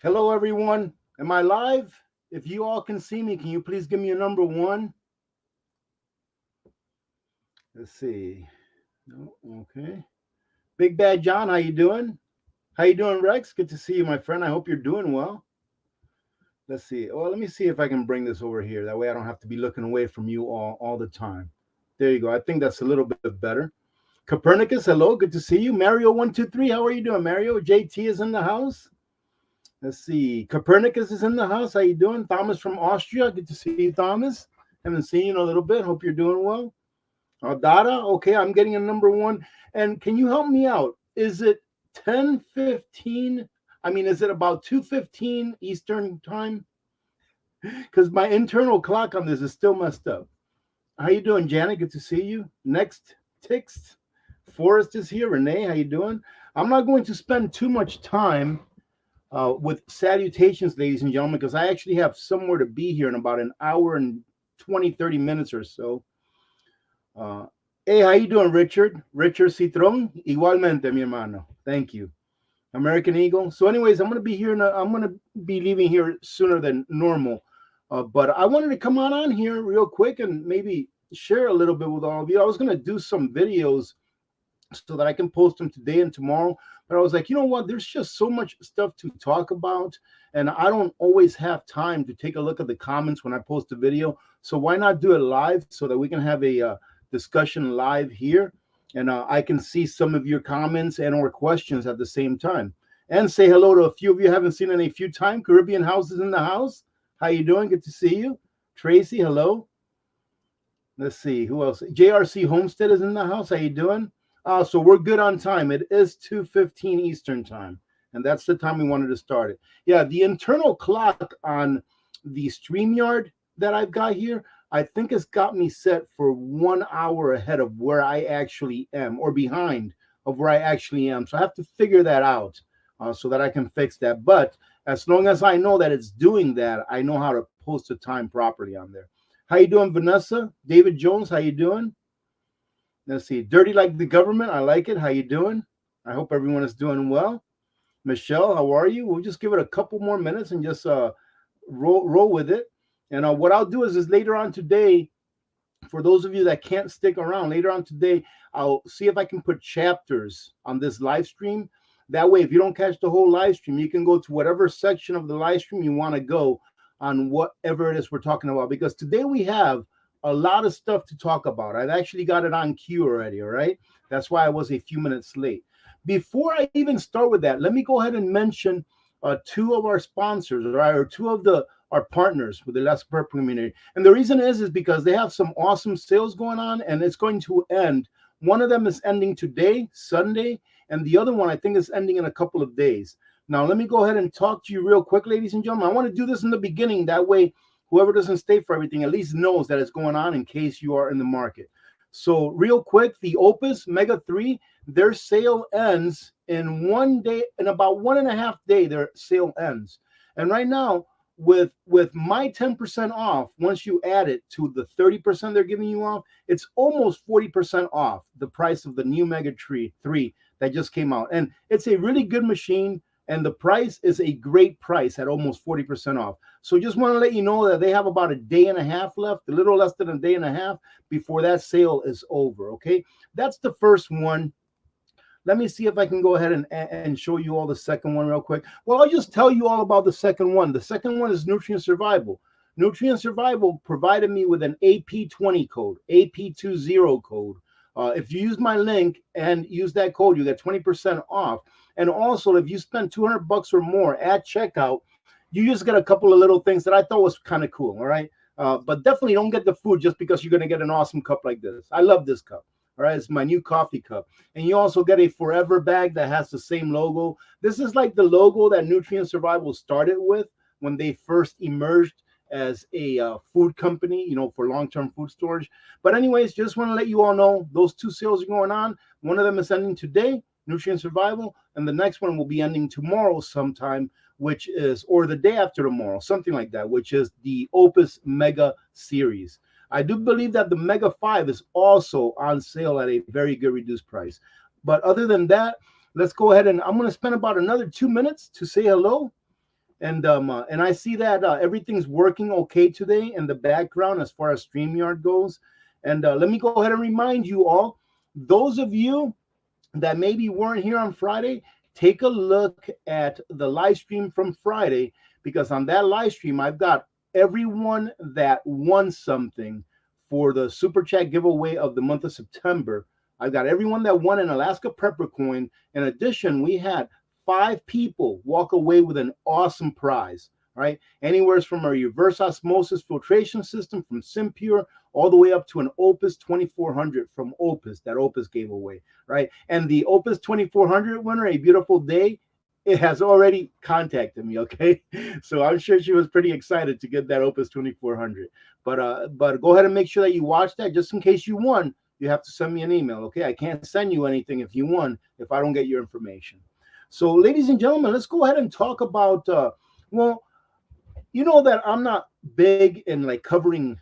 Hello, everyone. Am I live? If you all can see me, can you please give me a number one? Let's see. No, okay. Big Bad John, how you doing? How you doing, Rex? Good to see you, my friend. I hope you're doing well. Let's see. Well, let me see if I can bring this over here. That way I don't have to be looking away from you all the time. There you go. I think that's a little bit better. Copernicus, hello. Good to see you. Mario123, how are you doing, Mario? JT is in the house. Let's see. Copernicus is in the house. How you doing? Thomas from Austria. Good to see you, Thomas. Haven't seen you in a little bit. Hope you're doing well. Dada, okay, I'm getting a number one. And can you help me out? Is it 10:15? I mean, is it about 2:15 Eastern time? Because my internal clock on this is still messed up. How you doing, Janet? Good to see you. Next, Tix. Forrest is here. Renee, how you doing? I'm not going to spend too much time with salutations, ladies and gentlemen, because I actually have somewhere to be here in about an hour and 20, 30 minutes or so. Uh, hey, how you doing, Richard? Richard Citron? Igualmente, mi hermano. Thank you. American Eagle. So, anyways, I'm going to be here. I'm going to be leaving here sooner than normal. But I wanted to come on here real quick and maybe share a little bit with all of you. I was going to do some videos so that I can post them today and tomorrow. But I was like, you know what? There's just so much stuff to talk about, and I don't always have time to take a look at the comments when I post a video. So why not do it live so that we can have a discussion live here, and I can see some of your comments and or questions at the same time, and say hello to a few of you I haven't seen in a few time. Caribbean House is in the house. How you doing? Good to see you. Tracy, hello. Let's see who else. JRC Homestead is in the house. How you doing? So we're good on time. It is 2:15 Eastern time, and that's the time we wanted to start it. Yeah, the internal clock on the StreamYard that I've got here, I think it's got me set for 1 hour ahead of where I actually am, or behind of where I actually am. So I have to figure that out so that I can fix that. But as long as I know that it's doing that, I know how to post the time properly on there. How you doing, Vanessa? David Jones, how you doing? Let's see. Dirty like the government. I like it. How you doing? I hope everyone is doing well. Michelle, how are you? We'll just give it a couple more minutes and just roll with it. And what I'll do is later on today, for those of you that can't stick around, later on today, I'll see if I can put chapters on this live stream. That way, if you don't catch the whole live stream, you can go to whatever section of the live stream you want to go on whatever it is we're talking about. Because today we have a lot of stuff to talk about. I've actually got it on cue already, all right? That's why I was a few minutes late. Before I even start with that, let me go ahead and mention two of our sponsors, right, or two of our partners with the Less Prep community. And the reason is because they have some awesome sales going on, and it's going to end. One of them is ending today, Sunday, and the other one I think is ending in a couple of days. Now, let me go ahead and talk to you real quick, ladies and gentlemen. I want to do this in the beginning. That way, whoever doesn't stay for everything at least knows that it's going on in case you are in the market. So, real quick, the OUPES Mega 3, their sale ends in 1 day, in about 1.5 days, their sale ends. And right now, with my 10% off, once you add it to the 30% they're giving you off, it's almost 40% off the price of the new Mega 3 that just came out. And it's a really good machine, and the price is a great price at almost 40% off. So just want to let you know that they have about a day and a half left, a little less than a day and a half before that sale is over. Okay, that's the first one. Let me see if I can go ahead and show you all the second one real quick. Well, I'll just tell you all about the second one. The second one is Nutrient Survival. Nutrient Survival provided me with an AP20 code, AP20 code. If you use my link and use that code, you get 20% off. And also, if you spend $200 or more at checkout, you just get a couple of little things that I thought was kind of cool. All right. But definitely don't get the food just because you're going to get an awesome cup like this. I love this cup. All right, it's my new coffee cup. And you also get a Forever bag that has the same logo. This is like the logo that Nutrient Survival started with when they first emerged as a food company, for long-term food storage. But anyways, just want to let you all know those two sales are going on. One of them is ending today, Nutrient Survival, and the next one will be ending tomorrow sometime, which is, or the day after tomorrow, something like that, which is the OUPES Mega Series. I do believe that the Mega 5 is also on sale at a very good reduced price. But other than that, let's go ahead and I'm going to spend about another 2 minutes to say hello. And I see that everything's working okay today in the background as far as StreamYard goes. And let me go ahead and remind you all, those of you that maybe weren't here on Friday, take a look at the live stream from Friday, because on that live stream, I've got everyone that won something for the Super Chat giveaway of the month of September. I've got everyone that won an Alaska Prepper coin. In addition, we had 5 people walk away with an awesome prize. Right, anywhere from a reverse osmosis filtration system from Simpure all the way up to an OUPES 2400 from OUPES that OUPES gave away. Right, and the OUPES 2400 winner, A Beautiful Day, it has already contacted me. Okay, so I'm sure she was pretty excited to get that OUPES 2400. But go ahead and make sure that you watch that, just in case you won. You have to send me an email. Okay, I can't send you anything if you won if I don't get your information. So, ladies and gentlemen, let's go ahead and talk about well, you know that I'm not big in like covering,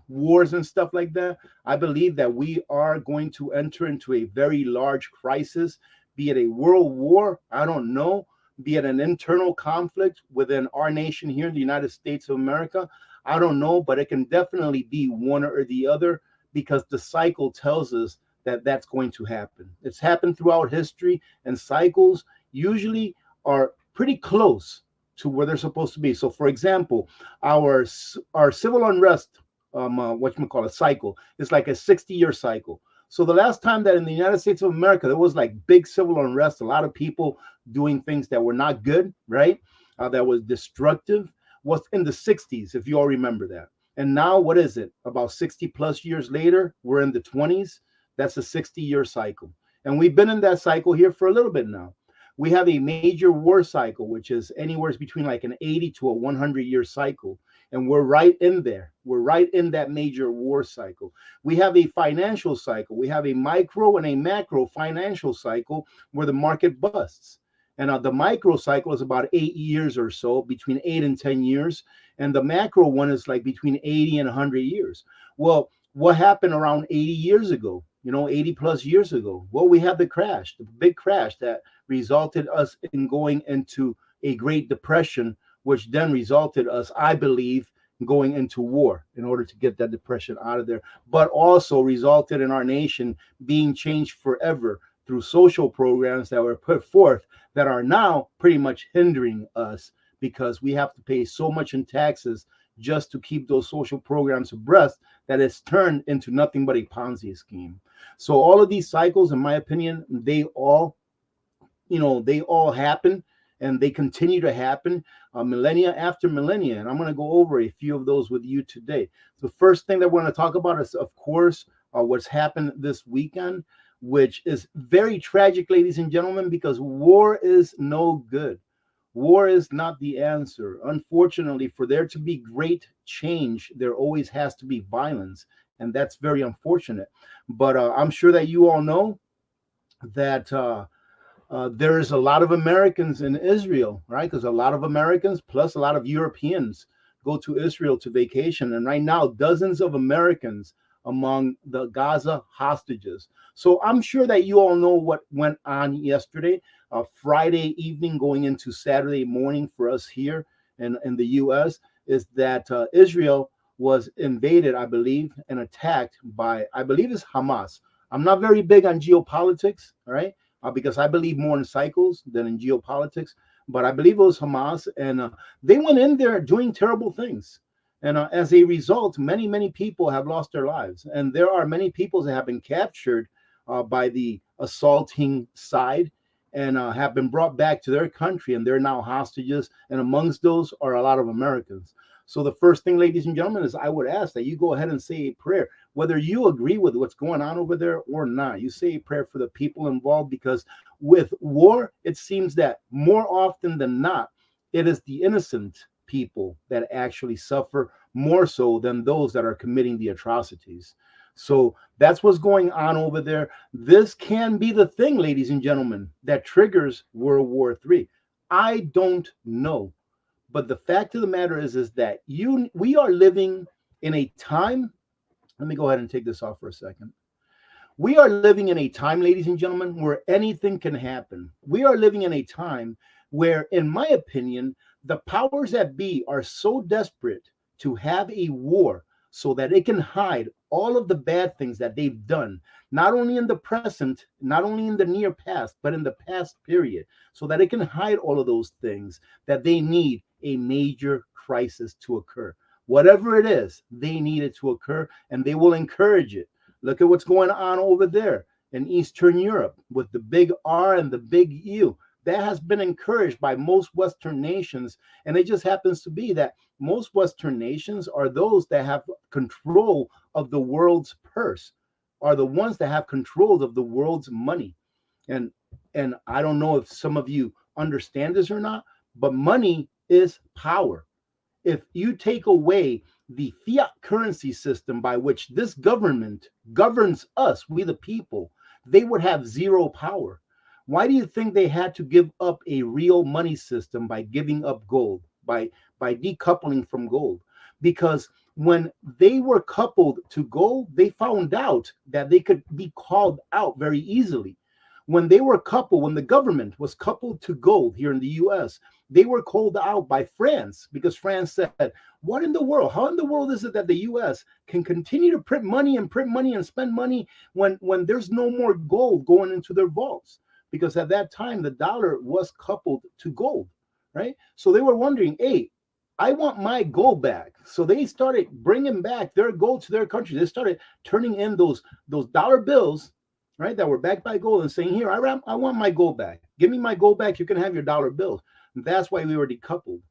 wars and stuff like that. I believe that we are going to enter into a very large crisis, be it a world war, I don't know, be it an internal conflict within our nation here in the United States of America. I don't know, but it can definitely be one or the other, because the cycle tells us that that's going to happen. It's happened throughout history, and cycles usually are pretty close to where they're supposed to be. So, for example, our civil unrest, what you call a cycle, is like a 60-year cycle. So the last time that in the United States of America there was like big civil unrest, a lot of people doing things that were not good, right? That was destructive, was in the 60s, if you all remember that. And now, what is it? About 60 plus years later, we're in the 20s. That's a 60-year cycle. And we've been in that cycle here for a little bit now. We have a major war cycle, which is anywhere between like an 80 to a 100-year cycle. And we're right in there. We're right in that major war cycle. We have a financial cycle. We have a micro and a macro financial cycle where the market busts. And the micro cycle is about 8 years or so, between 8 and 10 years. And the macro one is like between 80 and 100 years. Well, what happened around 80 years ago? 80 plus years ago? Well, we had the crash, the big crash that resulted us in going into a Great Depression, which then resulted us, I believe, going into war in order to get that depression out of there, but also resulted in our nation being changed forever through social programs that were put forth that are now pretty much hindering us, because we have to pay so much in taxes just to keep those social programs abreast that it's turned into nothing but a Ponzi scheme. So all of these cycles, in my opinion, they all happen, and they continue to happen millennia after millennia. And I'm going to go over a few of those with you today. The first thing that we're going to talk about is, of course, what's happened this weekend, which is very tragic, ladies and gentlemen, because war is no good. War is not the answer. Unfortunately, for there to be great change, there always has to be violence. And that's very unfortunate. But I'm sure that you all know that there is a lot of Americans in Israel, right? Because a lot of Americans plus a lot of Europeans go to Israel to vacation. And right now, dozens of Americans among the Gaza hostages. So I'm sure that you all know what went on yesterday, Friday evening going into Saturday morning for us here in the U.S., is that Israel was invaded, I believe, and attacked by, I believe it's Hamas. I'm not very big on geopolitics, all right? Because I believe more in cycles than in geopolitics. But I believe it was Hamas, and they went in there doing terrible things. And as a result, many, many people have lost their lives. And there are many people that have been captured by the assaulting side and have been brought back to their country, and they're now hostages. And amongst those are a lot of Americans. So the first thing, ladies and gentlemen, is I would ask that you go ahead and say a prayer, whether you agree with what's going on over there or not. You say a prayer for the people involved, because with war, it seems that more often than not, it is the innocent people that actually suffer more so than those that are committing the atrocities. So that's what's going on over there. This can be the thing, ladies and gentlemen, that triggers World War III. I don't know. But the fact of the matter is that we are living in a time. Let me go ahead and take this off for a second. We are living in a time, ladies and gentlemen, where anything can happen. We are living in a time where, in my opinion, the powers that be are so desperate to have a war so that it can hide all of the bad things that they've done, not only in the present, not only in the near past, but in the past period, so that it can hide all of those things, that they need a major crisis to occur. Whatever it is, they need it to occur, and they will encourage it. Look at what's going on over there in Eastern Europe with the big R and the big U. That has been encouraged by most Western nations. And it just happens to be that most Western nations are those that have control of the world's purse, are the ones that have control of the world's money. And and I don't know if some of you understand this or not, but money is power. If you take away the fiat currency system by which this government governs us, we the people, they would have zero power. Why do you think they had to give up a real money system by giving up gold, by decoupling from gold? Because when they were coupled to gold, they found out that they could be called out very easily. When they were coupled, when the government was coupled to gold here in the US, they were called out by France because France said, what in the world? How in the world is it that the US can continue to print money and spend money when there's no more gold going into their vaults? Because at that time, the dollar was coupled to gold, right? So they were wondering, hey, I want my gold back. So they started bringing back their gold to their country. They started turning in those dollar bills, right, that were backed by gold and saying, here, I want my gold back. Give me my gold back. You can have your dollar bills. And that's why we were decoupled.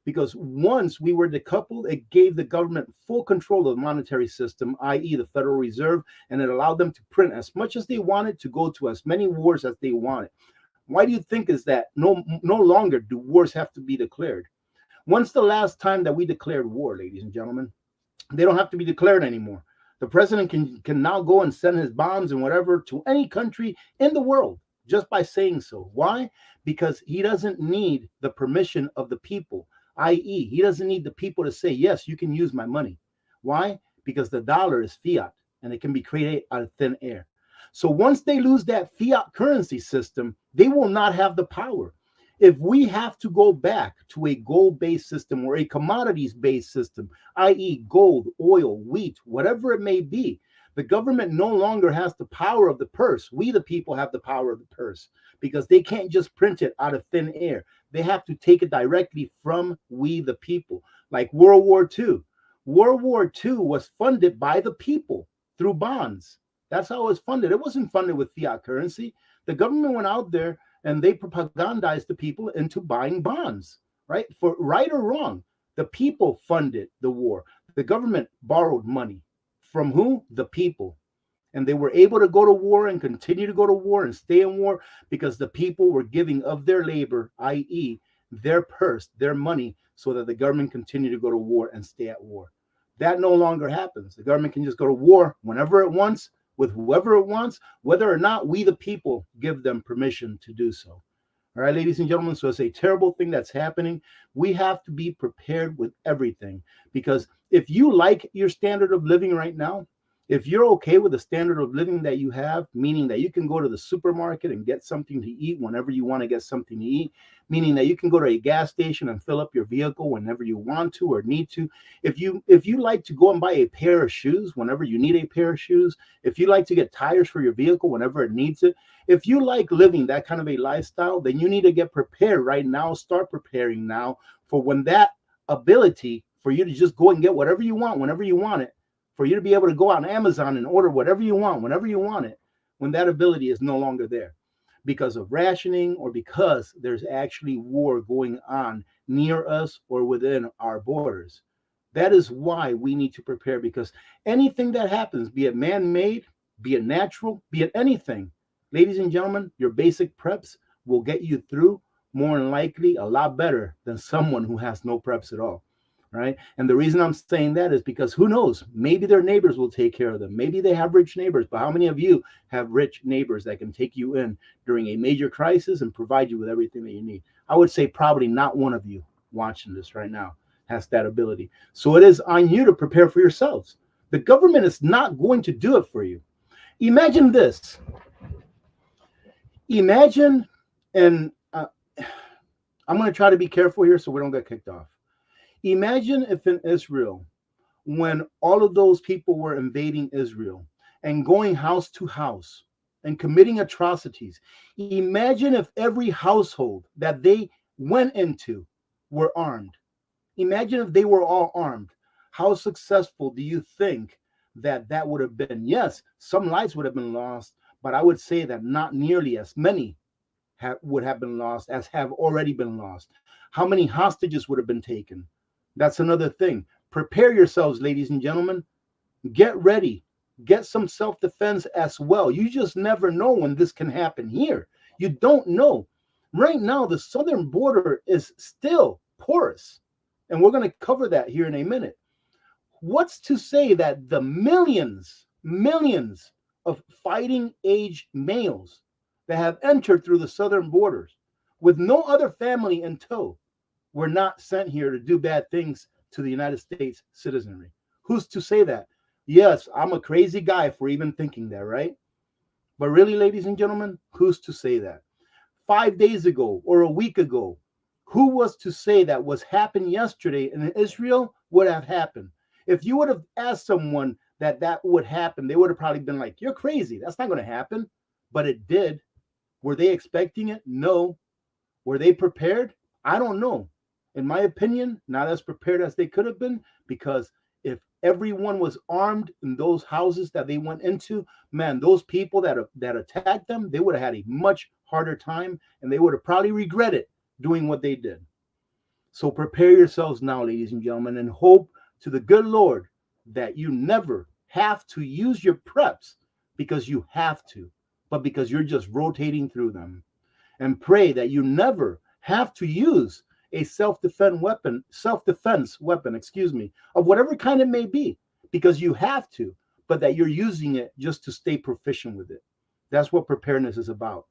Because once we were decoupled, it gave the government full control of the monetary system, i.e. the Federal Reserve, and it allowed them to print as much as they wanted, to go to as many wars as they wanted. Why do you think is that no longer do wars have to be declared? When's the last time that we declared war, ladies and gentlemen? They don't have to be declared anymore. The president can now go and send his bombs and whatever to any country in the world just by saying so. Why? Because he doesn't need the permission of the people, i.e., he doesn't need the people to say, yes, you can use my money. Why? Because the dollar is fiat and it can be created out of thin air. So once they lose that fiat currency system, they will not have the power. If we have to go back to a gold-based system or a commodities-based system, i.e. gold, oil, wheat, whatever it may be, the government no longer has the power of the purse. We, the people, have the power of the purse because they can't just print it out of thin air. They have to take it directly from we, the people, like World War II. World War II was funded by the people through bonds. That's how it was funded. It wasn't funded with fiat currency. The government went out there and they propagandized the people into buying bonds, right? For right or wrong, the people funded the war. The government borrowed money from who? The people. And they were able to go to war and continue to go to war and stay in war because the people were giving of their labor, i.e. their purse, their money, so that the government continued to go to war and stay at war. That no longer happens. The government can just go to war whenever it wants, with whoever it wants, whether or not we, the people, give them permission to do so. All right, ladies and gentlemen, so it's a terrible thing that's happening. We have to be prepared with everything, because if you like your standard of living right now, if you're okay with the standard of living that you have, meaning that you can go to the supermarket and get something to eat whenever you want to get something to eat, meaning that you can go to a gas station and fill up your vehicle whenever you want to or need to. If you like to go and buy a pair of shoes whenever you need a pair of shoes, if you like to get tires for your vehicle whenever it needs it, if you like living that kind of a lifestyle, then you need to get prepared right now. Start preparing now for when that ability for you to just go and get whatever you want whenever you want it, for you to be able to go on Amazon and order whatever you want whenever you want it, when that ability is no longer there because of rationing or because there's actually war going on near us or within our borders. That is why we need to prepare, because anything that happens, be it man-made, be it natural, be it anything, ladies and gentlemen, your basic preps will get you through more than likely a lot better than someone who has no preps at all. Right. And the reason I'm saying that is because who knows, maybe their neighbors will take care of them. Maybe they have rich neighbors. But how many of you have rich neighbors that can take you in during a major crisis and provide you with everything that you need? I would say probably not one of you watching this right now has that ability. So it is on you to prepare for yourselves. The government is not going to do it for you. Imagine this. Imagine, and I'm going to try to be careful here so we don't get kicked off. Imagine if in Israel, when all of those people were invading Israel and going house to house and committing atrocities, imagine if every household that they went into were armed. Imagine if they were all armed. How successful do you think that that would have been? Yes, some lives would have been lost, but I would say that not nearly as many would have been lost as have already been lost. How many hostages would have been taken? That's another thing. Prepare yourselves, ladies and gentlemen. Get ready. Get some self defense as well. You just never know when this can happen here. You don't know. Right now, the southern border is still porous, and we're going to cover that here in a minute. What's to say that the millions of fighting age males that have entered through the southern borders with no other family in tow were not sent here to do bad things to the United States citizenry? Who's to say that? Yes, I'm a crazy guy for even thinking that, right? But really, ladies and gentlemen, who's to say that? 5 days ago or a week ago, who was to say that what's happened yesterday in Israel would have happened? If you would have asked someone that that would happen, they would have probably been like, you're crazy. That's not going to happen. But it did. Were they expecting it? No. Were they prepared? I don't know. In my opinion, not as prepared as they could have been, because if everyone was armed in those houses that they went into, man, those people that attacked them, they would have had a much harder time, and they would have probably regretted doing what they did. So prepare yourselves now, ladies and gentlemen, and hope to the good Lord that you never have to use your preps because you have to, but because you're just rotating through them. And pray that you never have to use a self-defense weapon, of whatever kind it may be, because you have to, but that you're using it just to stay proficient with it. That's what preparedness is about.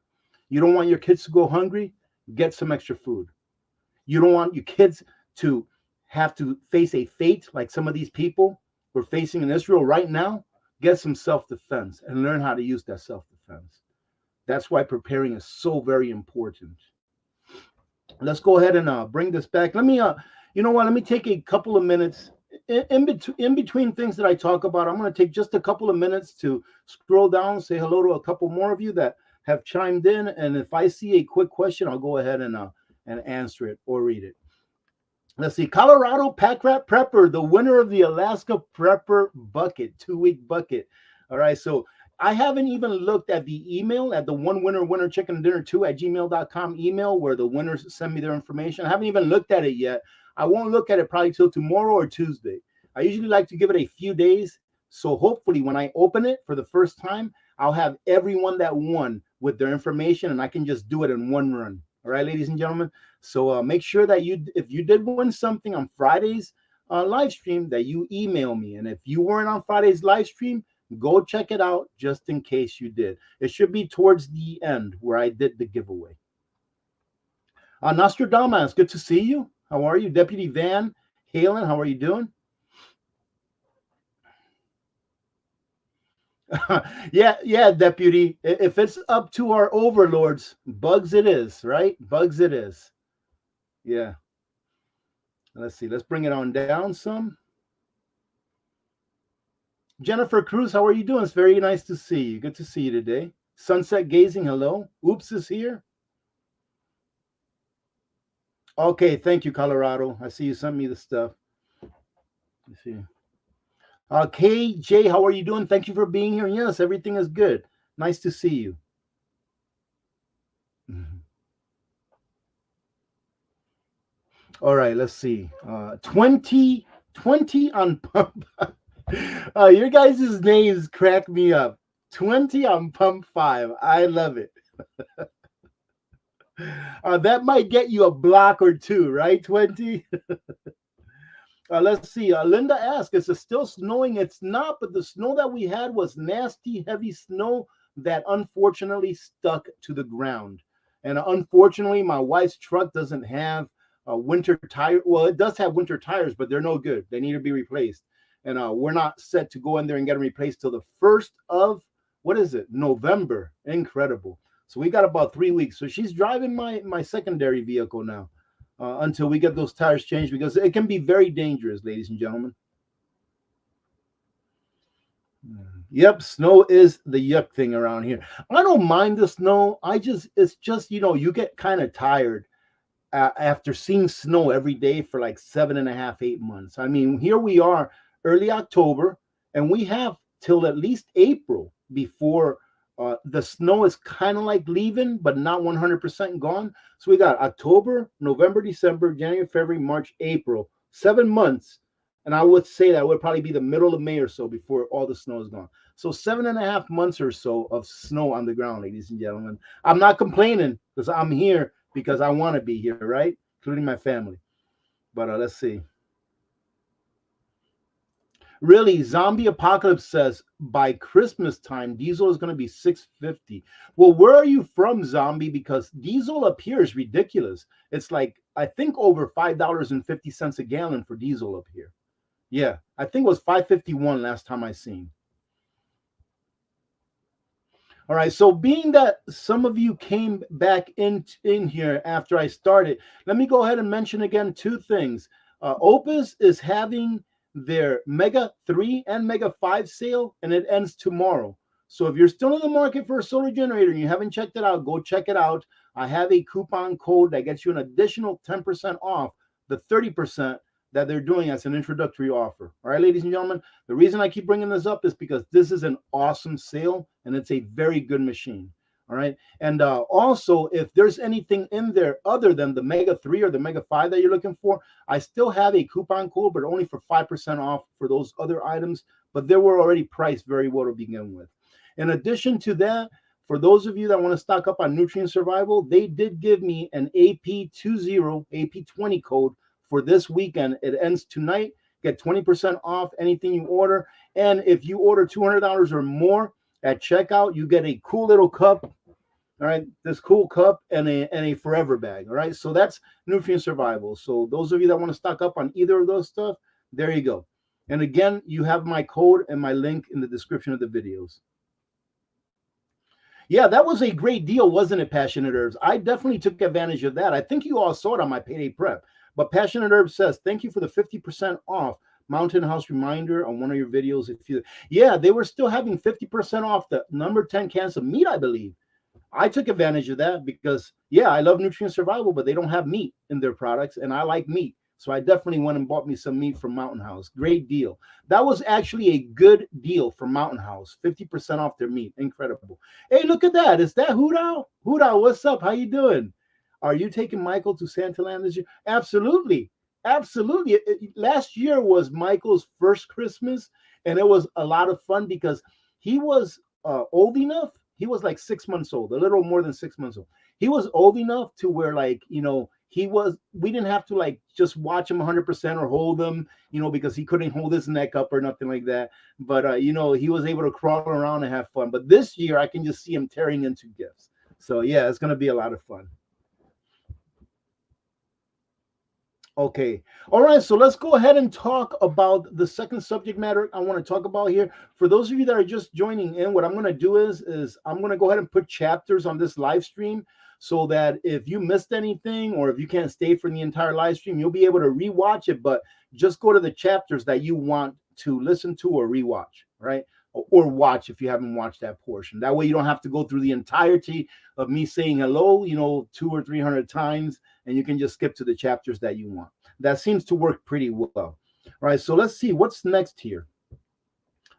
You don't want your kids to go hungry? Get some extra food. You don't want your kids to have to face a fate like some of these people we're facing in Israel right now? Get some self-defense and learn how to use that self-defense. That's why preparing is so very important. Let's go ahead and bring this back. Let me, you know what? Let me take a couple of minutes in between things that I talk about. I'm going to take just a couple of minutes to scroll down, say hello to a couple more of you that have chimed in, and if I see a quick question, I'll go ahead and answer it or read it. Let's see. Colorado Pack Rat Prepper, the winner of the Alaska Prepper Bucket, 2-week bucket. All right. So I haven't even looked at the email, at the one winner chicken dinner 2 at gmail.com email where the winners send me their information. I haven't even looked at it yet. I won't look at it probably till tomorrow or Tuesday. I usually like to give it a few days. So hopefully when I open it for the first time, I'll have everyone that won with their information and I can just do it in one run. All right, ladies and gentlemen. So make sure that if you did win something on Friday's live stream, that you email me. And if you weren't on Friday's live stream, go check it out just in case you did. It should be towards the end where I did the giveaway. Nostradamus, good to see you. How are you? Deputy Van Halen, how are you doing? yeah, Deputy. If it's up to our overlords, bugs it is, right? Bugs it is. Yeah. Let's see. Let's bring it on down some. Jennifer Cruz, how are you doing? It's very nice to see you. Good to see you today. Sunset Gazing, hello. OUPES is here. Okay, thank you, Colorado. I see you sent me the stuff. Let's see. KJ, how are you doing? Thank you for being here. Yes, everything is good. Nice to see you. All right, let's see. 20 on pump. Your guys' names crack me up. 20 on pump 5. I love it. That might get you a block or two, right? 20. Let's see. Linda asked, is it still snowing? It's not, but the snow that we had was nasty, heavy snow that unfortunately stuck to the ground. And unfortunately, my wife's truck doesn't have winter tire. Well, it does have winter tires, but they're no good. They need to be replaced. And we're not set to go in there and get them replaced till the 1st of, what is it? November. Incredible. So we got about 3 weeks. So she's driving my secondary vehicle now. until we get those tires changed, because it can be very dangerous, ladies and gentlemen. Yep, snow is the yuck thing around here. I don't mind the snow. It's just, you get kind of tired after seeing snow every day for like 7.5, 8 months. I mean, here we are, early October, and we have till at least April before the snow is kind of like leaving, but not 100% gone. So we got October, November, December, January, February, March, April, 7 months. And I would say that would probably be the middle of May or so before all the snow is gone. So 7.5 months or so of snow on the ground, ladies and gentlemen. I'm not complaining because I'm here because I want to be here, right? Including my family. But let's see. Really, Zombie Apocalypse says by Christmas time, diesel is going to be $6.50. Well, where are you from, Zombie? Because diesel up here is ridiculous. It's like, I think over $5.50 a gallon for diesel up here. Yeah, I think it was $5.51 last time I seen. All right, so being that some of you came back in here after I started, let me go ahead and mention again two things. OUPES is having their Mega 3 and Mega 5 sale, and it ends tomorrow. So if you're still in the market for a solar generator and you haven't checked it out, go check it out. I have a coupon code that gets you an additional 10% off the 30% that they're doing as an introductory offer. All right, ladies and gentlemen, the reason I keep bringing this up is because this is an awesome sale and it's a very good machine. All right, and also, if there's anything in there other than the Mega 3 or the Mega 5 that you're looking for, I still have a coupon code, but only for 5% off for those other items, but they were already priced very well to begin with. In addition to that, for those of you that want to stock up on nutrient survival, they did give me an AP20, AP20 code for this weekend. It ends tonight. Get 20% off anything you order. And if you order $200 or more at checkout, you get a cool little cup. All right, this cool cup and a forever bag. All right, so that's nutrient survival. So those of you that want to stock up on either of those stuff, there you go. And again, you have my code and my link in the description of the videos. Yeah, that was a great deal, wasn't it, Passionate Herbs? I definitely took advantage of that. I think you all saw it on my payday prep. But Passionate Herb says, thank you for the 50% off Mountain House reminder on one of your videos. Yeah, they were still having 50% off the number 10 cans of meat, I believe. I took advantage of that because, yeah, I love nutrient survival, but they don't have meat in their products, and I like meat. So I definitely went and bought me some meat from Mountain House. Great deal. That was actually a good deal for Mountain House. 50% off their meat. Incredible. Hey, look at that. Is that Hoodow? Hoodow, what's up? How you doing? Are you taking Michael to Santaland this year? Absolutely. Absolutely. Last year was Michael's first Christmas, and it was a lot of fun because he was old enough. He was like 6 months old, a little more than 6 months old. He was old enough to where, like, we didn't have to like just watch him 100% or hold him, because he couldn't hold his neck up or nothing like that. But, he was able to crawl around and have fun. But this year I can just see him tearing into gifts. So yeah, it's going to be a lot of fun. Okay. All right. So let's go ahead and talk about the second subject matter I want to talk about here. For those of you that are just joining in, what I'm going to do is I'm going to go ahead and put chapters on this live stream so that if you missed anything or if you can't stay for the entire live stream, you'll be able to rewatch it. But just go to the chapters that you want to listen to or rewatch, right? Or watch if you haven't watched that portion. That way you don't have to go through the entirety of me saying hello, 200 or 300 times, and you can just skip to the chapters that you want. That seems to work pretty well. All right, so let's see what's next here.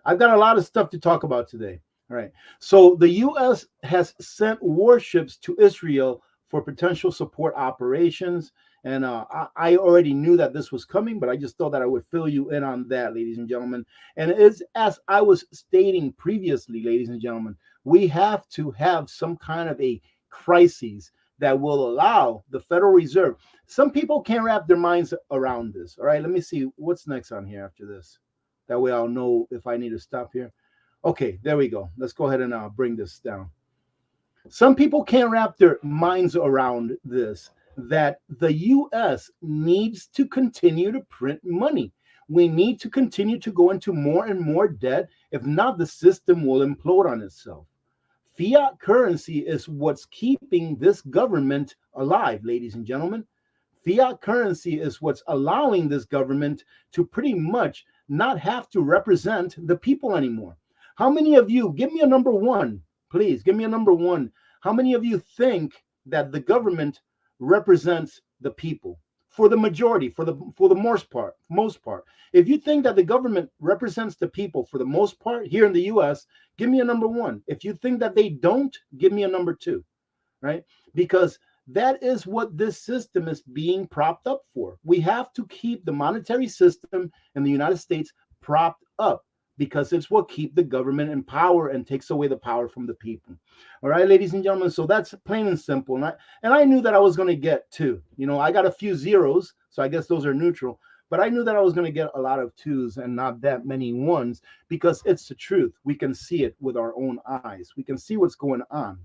I've got a lot of stuff to talk about today. All right, so the U.S. has sent warships to Israel for potential support operations. And I already knew that this was coming, but I just thought that I would fill you in on that, ladies and gentlemen. And it's as I was stating previously, ladies and gentlemen, we have to have some kind of a crisis that will allow the Federal Reserve. Some people can't wrap their minds around this. All right, let me see what's next on here after this. That way I'll know if I need to stop here. Okay, there we go. Let's go ahead and bring this down. Some people can't wrap their minds around this, that the U.S. needs to continue to print money. We need to continue to go into more and more debt. If not, the system will implode on itself. Fiat currency is what's keeping this government alive, ladies and gentlemen. Fiat currency is what's allowing this government to pretty much not have to represent the people anymore. How many of you, give me a number one, please, give me a number one. How many of you think that the government represents the people? For the majority, for the most part. If you think that the government represents the people for the most part here in the US, give me a number one. If you think that they don't, give me a number two, right? Because that is what this system is being propped up for. We have to keep the monetary system in the United States propped up because it's what keeps the government in power and takes away the power from the people. All right, ladies and gentlemen. So that's plain and simple. And I knew that I was going to get two. I got a few zeros, so I guess those are neutral. But I knew that I was going to get a lot of twos and not that many ones because it's the truth. We can see it with our own eyes. We can see what's going on.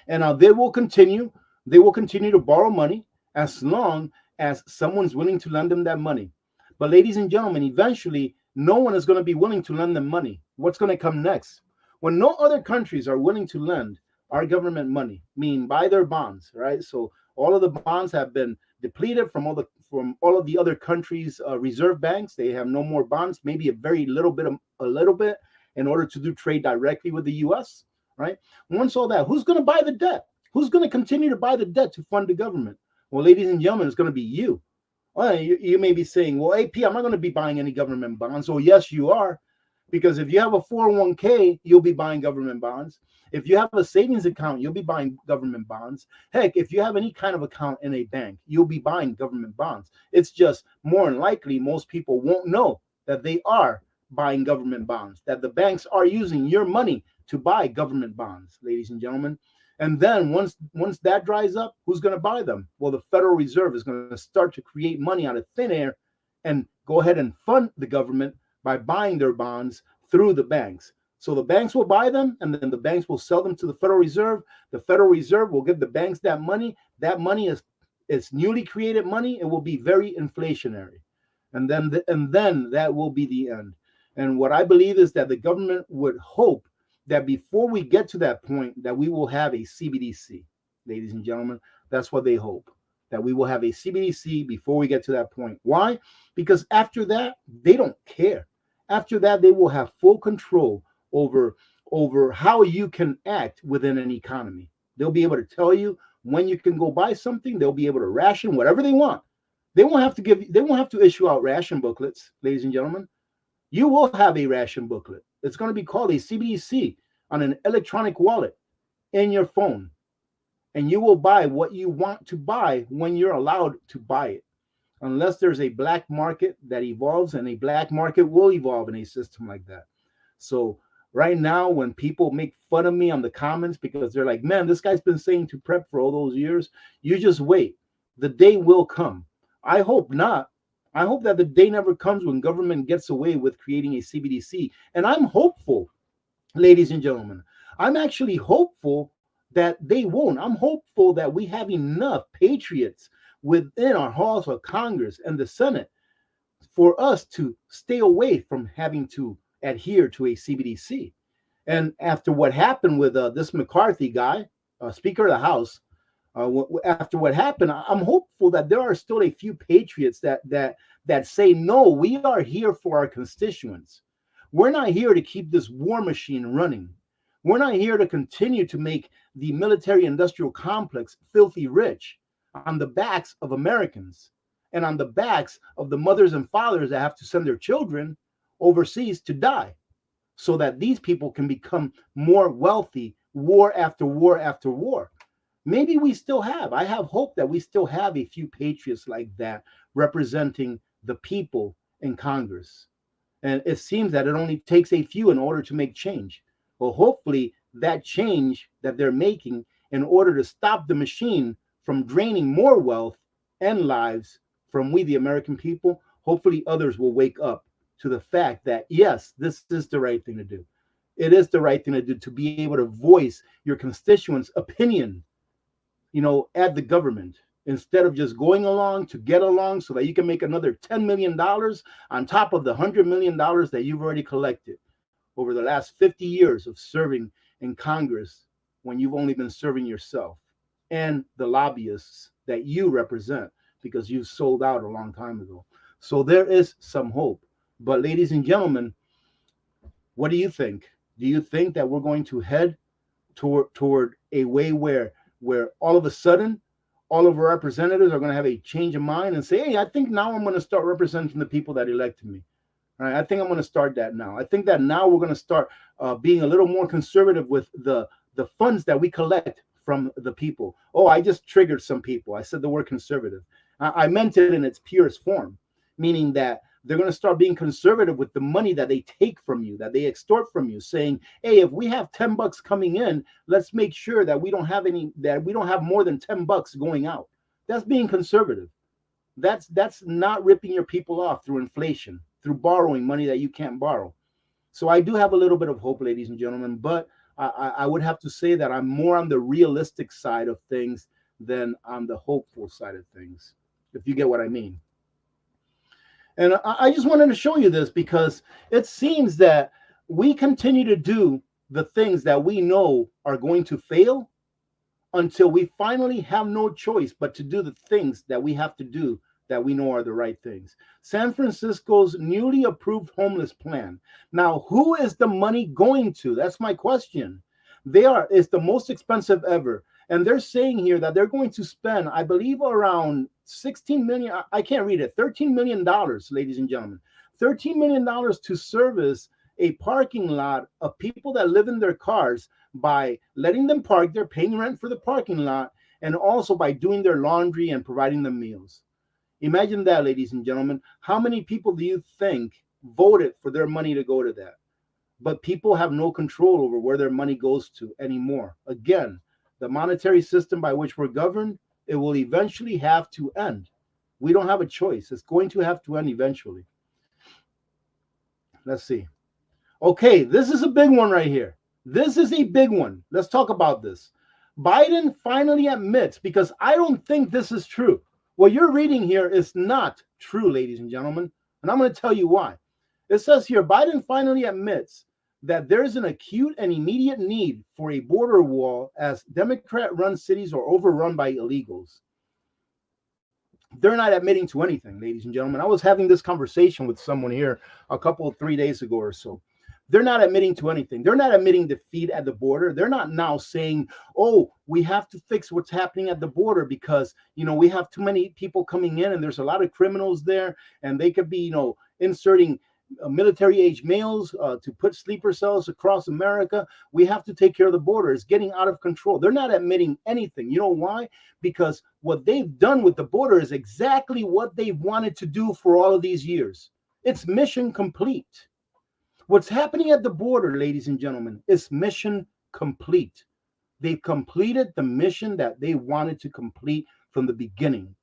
And they will continue. They will continue to borrow money as long as someone's willing to lend them that money. But ladies and gentlemen, eventually, no one is going to be willing to lend them money. What's going to come next? When no other countries are willing to lend our government money, meaning buy their bonds, right? So all of the bonds have been depleted from all of the other countries' reserve banks. They have no more bonds, maybe a little bit in order to do trade directly with the U.S., right? Once all that, who's going to buy the debt? Who's going to continue to buy the debt to fund the government? Well, ladies and gentlemen, it's going to be you. Well, you may be saying, well, AP, I'm not going to be buying any government bonds. Oh, yes, you are. Because if you have a 401k, you'll be buying government bonds. If you have a savings account, you'll be buying government bonds. Heck, if you have any kind of account in a bank, you'll be buying government bonds. It's just more than likely most people won't know that they are buying government bonds, that the banks are using your money to buy government bonds, ladies and gentlemen. And then once that dries up, who's going to buy them? Well, the Federal Reserve is going to start to create money out of thin air and go ahead and fund the government by buying their bonds through the banks. So the banks will buy them, and then the banks will sell them to the Federal Reserve. The Federal Reserve will give the banks that money. That money is newly created money. It will be very inflationary. And then that will be the end. And what I believe is that the government would hope that before we get to that point, that we will have a CBDC, ladies and gentlemen. That's what they hope, that we will have a CBDC before we get to that point. Why? Because after that, they don't care. After that, they will have full control over how you can act within an economy. They'll be able to tell you when you can go buy something. They'll be able to ration whatever they want. They won't have to issue out ration booklets, ladies and gentlemen. You will have a ration booklet. It's going to be called a CBDC on an electronic wallet in your phone. And you will buy what you want to buy when you're allowed to buy it. Unless there's a black market that evolves, and a black market will evolve in a system like that. So right now, when people make fun of me on the comments because they're like, man, this guy's been saying to prep for all those years, you just wait. The day will come. I hope not. I hope that the day never comes when government gets away with creating a CBDC. And I'm hopeful, ladies and gentlemen. I'm actually hopeful that they won't. I'm hopeful that we have enough patriots within our halls of Congress and the Senate for us to stay away from having to adhere to a CBDC. And after what happened with this McCarthy guy, Speaker of the House, after what happened, I'm hopeful that there are still a few patriots that say, no, we are here for our constituents. We're not here to keep this war machine running. We're not here to continue to make the military-industrial complex filthy rich on the backs of Americans and on the backs of the mothers and fathers that have to send their children overseas to die so that these people can become more wealthy war after war after war. Maybe we still have. I have hope that we still have a few patriots like that representing the people in Congress. And it seems that it only takes a few in order to make change. Well, hopefully that change that they're making in order to stop the machine from draining more wealth and lives from we, the American people, hopefully others will wake up to the fact that, yes, this is the right thing to do. It is the right thing to do, to be able to voice your constituents' opinion, at the government, instead of just going along to get along so that you can make another $10 million on top of the $100 million that you've already collected over the last 50 years of serving in Congress, when you've only been serving yourself and the lobbyists that you represent. because you sold out a long time ago. So there is some hope. But ladies and gentlemen, what do you think? Do you think that we're going to head toward a way where all of a sudden all of our representatives are going to have a change of mind and say, hey, I think now I'm going to start representing the people that elected me. All right, I think I'm going to start that now. I think that now we're going to start being a little more conservative with the funds that we collect from the people. Oh, I just triggered some people. I said the word conservative. I meant it in its purest form, meaning that they're going to start being conservative with the money that they take from you, that they extort from you, saying, hey, if we have $10 coming in, let's make sure that we don't have more than $10 going out. That's being conservative. That's not ripping your people off through inflation, through borrowing money that you can't borrow. So I do have a little bit of hope, ladies and gentlemen, but I would have to say that I'm more on the realistic side of things than on the hopeful side of things, if you get what I mean. And I just wanted to show you this because it seems that we continue to do the things that we know are going to fail until we finally have no choice but to do the things that we have to do that we know are the right things. San Francisco's newly approved homeless plan. Now, who is the money going to? That's my question. It's the most expensive ever. And they're saying here that they're going to spend, I believe, around 16 million. I can't read it. $13 million, ladies and gentlemen. $13 million to service a parking lot of people that live in their cars by letting them park there, paying rent for the parking lot, and also by doing their laundry and providing them meals. Imagine that, ladies and gentlemen. How many people do you think voted for their money to go to that? But people have no control over where their money goes to anymore. Again, the monetary system by which we're governed, it will eventually have to end. We don't have a choice. It's going to have to end eventually. Let's see. Okay, this is a big one right here. This is a big one. Let's talk about this. Biden finally admits, because I don't think this is true. What you're reading here is not true, ladies and gentlemen. And I'm going to tell you why. It says here, Biden finally admits that there is an acute and immediate need for a border wall as Democrat-run cities are overrun by illegals. They're not admitting to anything, ladies and gentlemen. I was having this conversation with someone here 3 days ago or so. They're not admitting to anything. They're not admitting defeat at the border. They're not now saying, oh, we have to fix what's happening at the border because, we have too many people coming in and there's a lot of criminals there and they could be, inserting military-age males to put sleeper cells across America. We have to take care of the border. It's getting out of control. They're not admitting anything. You know why? Because what they've done with the border is exactly what they've wanted to do for all of these years. It's mission complete. What's happening at the border, ladies and gentlemen, is mission complete. They've completed the mission that they wanted to complete from the beginning.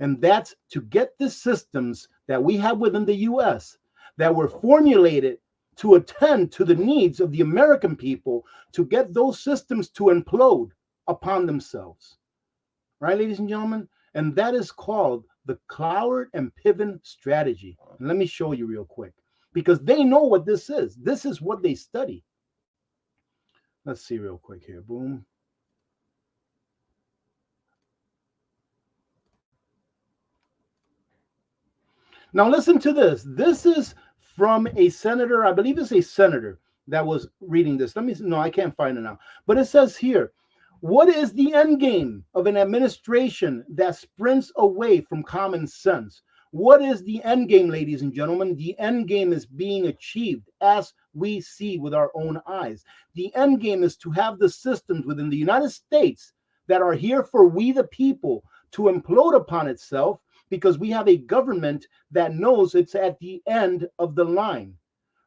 And that's to get the systems that we have within the U.S. that were formulated to attend to the needs of the American people, to get those systems to implode upon themselves. Right, ladies and gentlemen? And that is called the Cloward and Piven strategy. And let me show you real quick, because they know what this is. This is what they study. Let's see real quick here. Boom. Now listen to this. This is from a senator. I believe it's a senator that was reading this. No, I can't find it now. But it says here, what is the end game of an administration that sprints away from common sense? What is the end game, ladies and gentlemen? The end game is being achieved as we see with our own eyes. The end game is to have the systems within the United States that are here for we the people to implode upon itself, because we have a government that knows it's at the end of the line.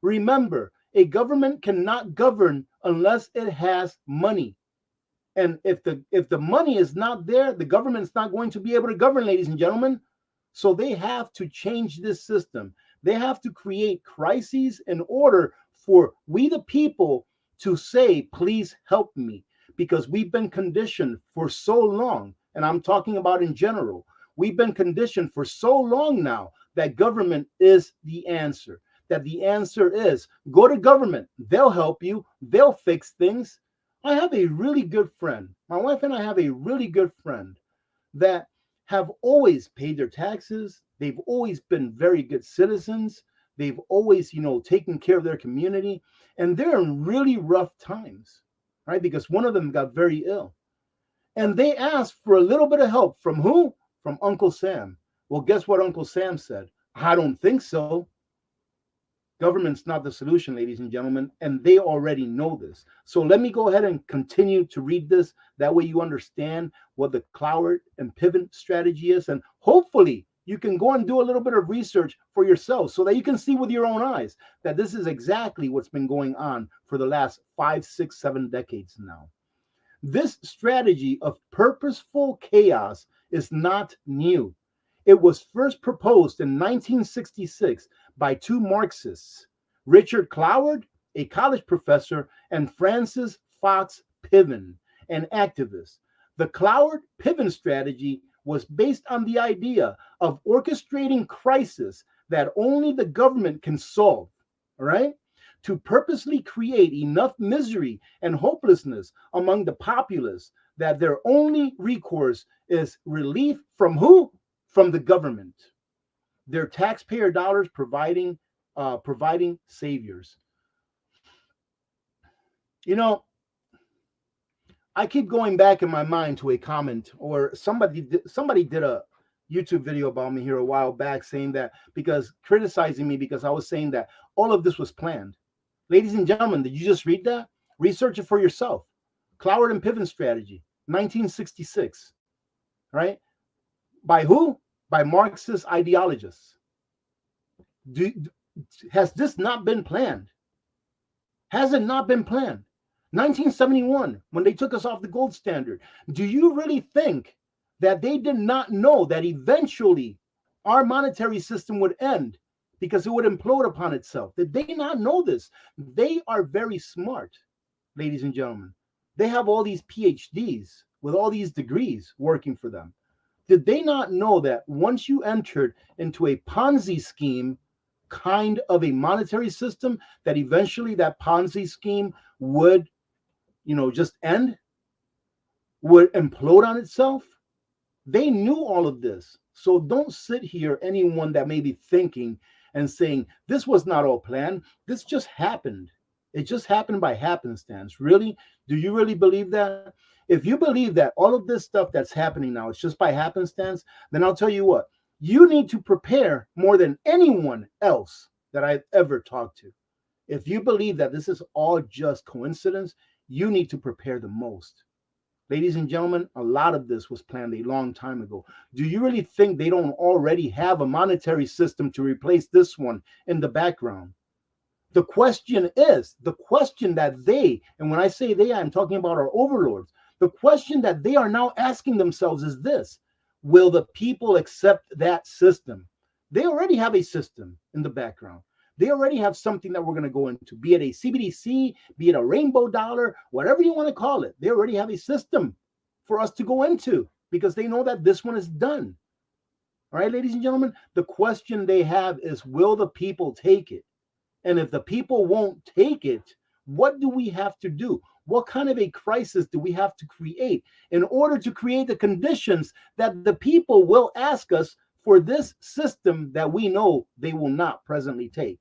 Remember, a government cannot govern unless it has money. And if the money is not there, the government's not going to be able to govern, ladies and gentlemen. So they have to change this system. They have to create crises in order for we the people to say, please help me, because we've been conditioned for so long, and I'm talking about in general, we've been conditioned for so long now that government is the answer, that the answer is go to government. They'll help you. They'll fix things. I have a really good friend. My wife and I have a really good friend that have always paid their taxes. They've always been very good citizens. They've always, taken care of their community. And they're in really rough times, right? Because one of them got very ill. And they asked for a little bit of help from who? From Uncle Sam. Well, guess what Uncle Sam said? I don't think so. Government's not the solution, ladies and gentlemen, and they already know this. So let me go ahead and continue to read this. That way you understand what the Cloward and Pivot strategy is, and hopefully you can go and do a little bit of research for yourself so that you can see with your own eyes that this is exactly what's been going on for the last 5, 6, 7 decades now. This strategy of purposeful chaos is not new. It was first proposed in 1966 by two Marxists, Richard Cloward, a college professor, and Francis Fox Piven, an activist. The Cloward-Piven strategy was based on the idea of orchestrating crisis that only the government can solve, all right? To purposely create enough misery and hopelessness among the populace that their only recourse is relief from who? From the government. Their taxpayer dollars providing saviors. I keep going back in my mind to a comment, or somebody did a YouTube video about me here a while back, saying that, because criticizing me because I was saying that all of this was planned. Ladies and gentlemen, did you just read that? Research it for yourself. Cloward and Piven strategy, 1966, right? By who? By Marxist ideologists. Has this not been planned? Has it not been planned? 1971, when they took us off the gold standard, do you really think that they did not know that eventually our monetary system would end because it would implode upon itself? Did they not know this? They are very smart, ladies and gentlemen. They have all these PhDs with all these degrees working for them. Did they not know that once you entered into a Ponzi scheme kind of a monetary system, that eventually that Ponzi scheme would, just end, would implode on itself? They knew all of this. So don't sit here, anyone that may be thinking and saying, this was not all planned. This just happened. It just happened by happenstance. Really? Do you really believe that? If you believe that all of this stuff that's happening now is just by happenstance, then I'll tell you what, you need to prepare more than anyone else that I've ever talked to. If you believe that this is all just coincidence, you need to prepare the most. Ladies and gentlemen, a lot of this was planned a long time ago. Do you really think they don't already have a monetary system to replace this one in the background? The question that they, and when I say they, I'm talking about our overlords, the question that they are now asking themselves is this: will the people accept that system? They already have a system in the background. They already have something that we're going to go into, be it a CBDC, be it a rainbow dollar, whatever you want to call it. They already have a system for us to go into because they know that this one is done. All right, ladies and gentlemen, the question they have is, will the people take it? And if the people won't take it, what do we have to do? What kind of a crisis do we have to create in order to create the conditions that the people will ask us for this system that we know they will not presently take?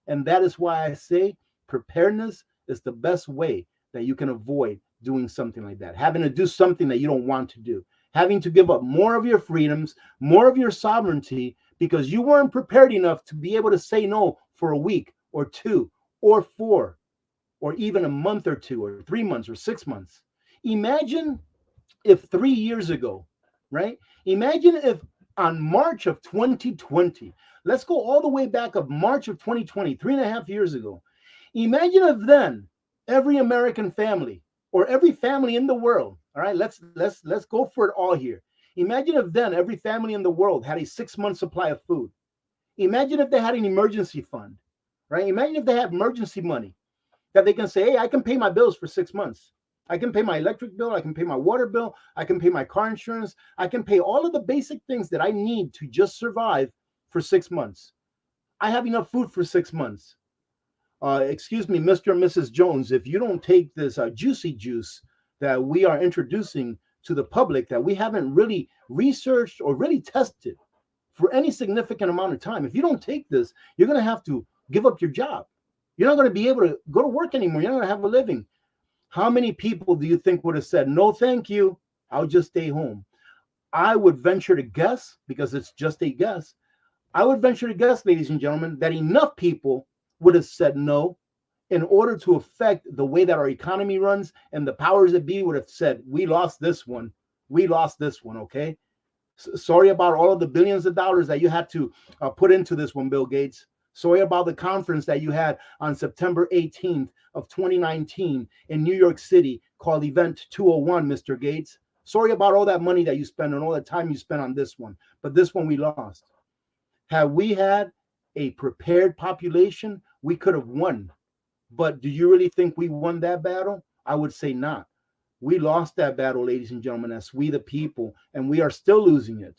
And that is why I say preparedness is the best way that you can avoid doing something like that, having to do something that you don't want to do, having to give up more of your freedoms, more of your sovereignty, because you weren't prepared enough to be able to say no for a week or 2 or 4 or even a month or 2 or 3 months or 6 months. Imagine if 3 years ago, right? Imagine if on March of 2020, let's go all the way back of March of 2020, 3.5 years ago. Imagine if then every American family or every family in the world, all right, let's go for it all here. Imagine if then every family in the world had a 6-month supply of food. Imagine if they had an emergency fund, right? Imagine if they had emergency money that they can say, hey, I can pay my bills for 6 months. I can pay my electric bill. I can pay my water bill. I can pay my car insurance. I can pay all of the basic things that I need to just survive for 6 months. I have enough food for 6 months. Excuse me, Mr. and Mrs. Jones, if you don't take this juicy juice that we are introducing to the public that we haven't really researched or really tested for any significant amount of time. If you don't take this, you're going to have to give up your job. You're not going to be able to go to work anymore. You're not going to have a living. How many people do you think would have said, no, thank you, I'll just stay home? I would venture to guess, because it's just a guess, I would venture to guess, ladies and gentlemen, that enough people would have said no in order to affect the way that our economy runs, and the powers that be would have said, we lost this one. We lost this one, okay? Sorry about all of the billions of dollars that you had to put into this one, Bill Gates. Sorry about the conference that you had on September 18th of 2019 in New York City called Event 201, Mr. Gates. Sorry about all that money that you spent and all the time you spent on this one. But this one we lost. Had we had a prepared population, we could have won. But do you really think we won that battle? I would say not. We lost that battle, ladies and gentlemen, as we the people, and we are still losing it.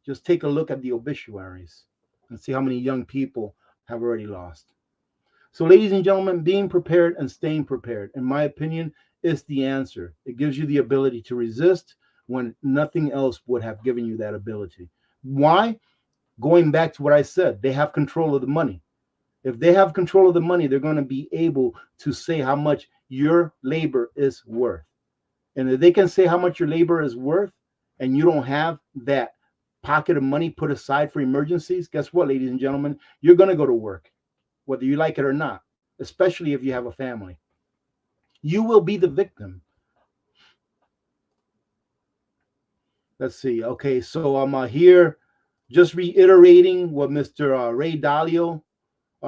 Just take a look at the obituaries and see how many young people have already lost. So, ladies and gentlemen, being prepared and staying prepared, in my opinion, is the answer. It gives you the ability to resist when nothing else would have given you that ability. Why? Going back to what I said, they have control of the money. If they have control of the money, they're going to be able to say how much your labor is worth. And if they can say how much your labor is worth, and you don't have that pocket of money put aside for emergencies, guess what, ladies and gentlemen? You're going to go to work, whether you like it or not, especially if you have a family. You will be the victim. Let's see. Okay, so I'm here just reiterating what Mr. Ray Dalio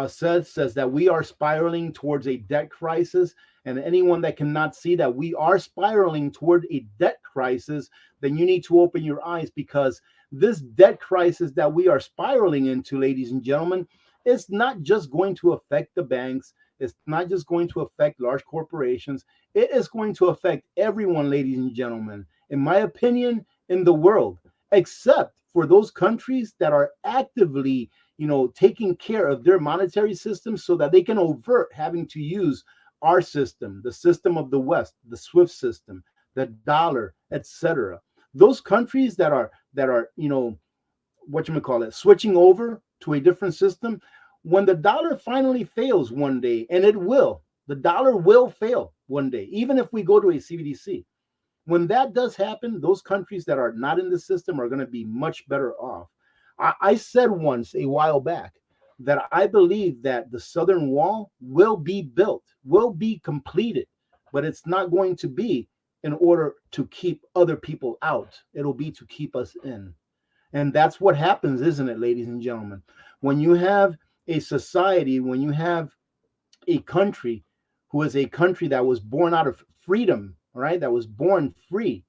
says that we are spiraling towards a debt crisis. And anyone that cannot see that we are spiraling toward a debt crisis, then you need to open your eyes, because this debt crisis that we are spiraling into, ladies and gentlemen, it's not just going to affect the banks. It's not just going to affect large corporations. It is going to affect everyone, ladies and gentlemen, in my opinion, in the world, except for those countries that are actively, taking care of their monetary system so that they can avert having to use our system, the system of the West, the SWIFT system, the dollar, etc. Those countries that are, switching over to a different system, when the dollar finally fails one day, and it will, the dollar will fail one day, even if we go to a CBDC. When that does happen, those countries that are not in the system are going to be much better off. I said once a while back that I believe that the Southern Wall will be built, will be completed, but it's not going to be in order to keep other people out. It'll be to keep us in. And that's what happens, isn't it, ladies and gentlemen? When you have a society, when you have a country who is a country that was born out of freedom, right? That was born free,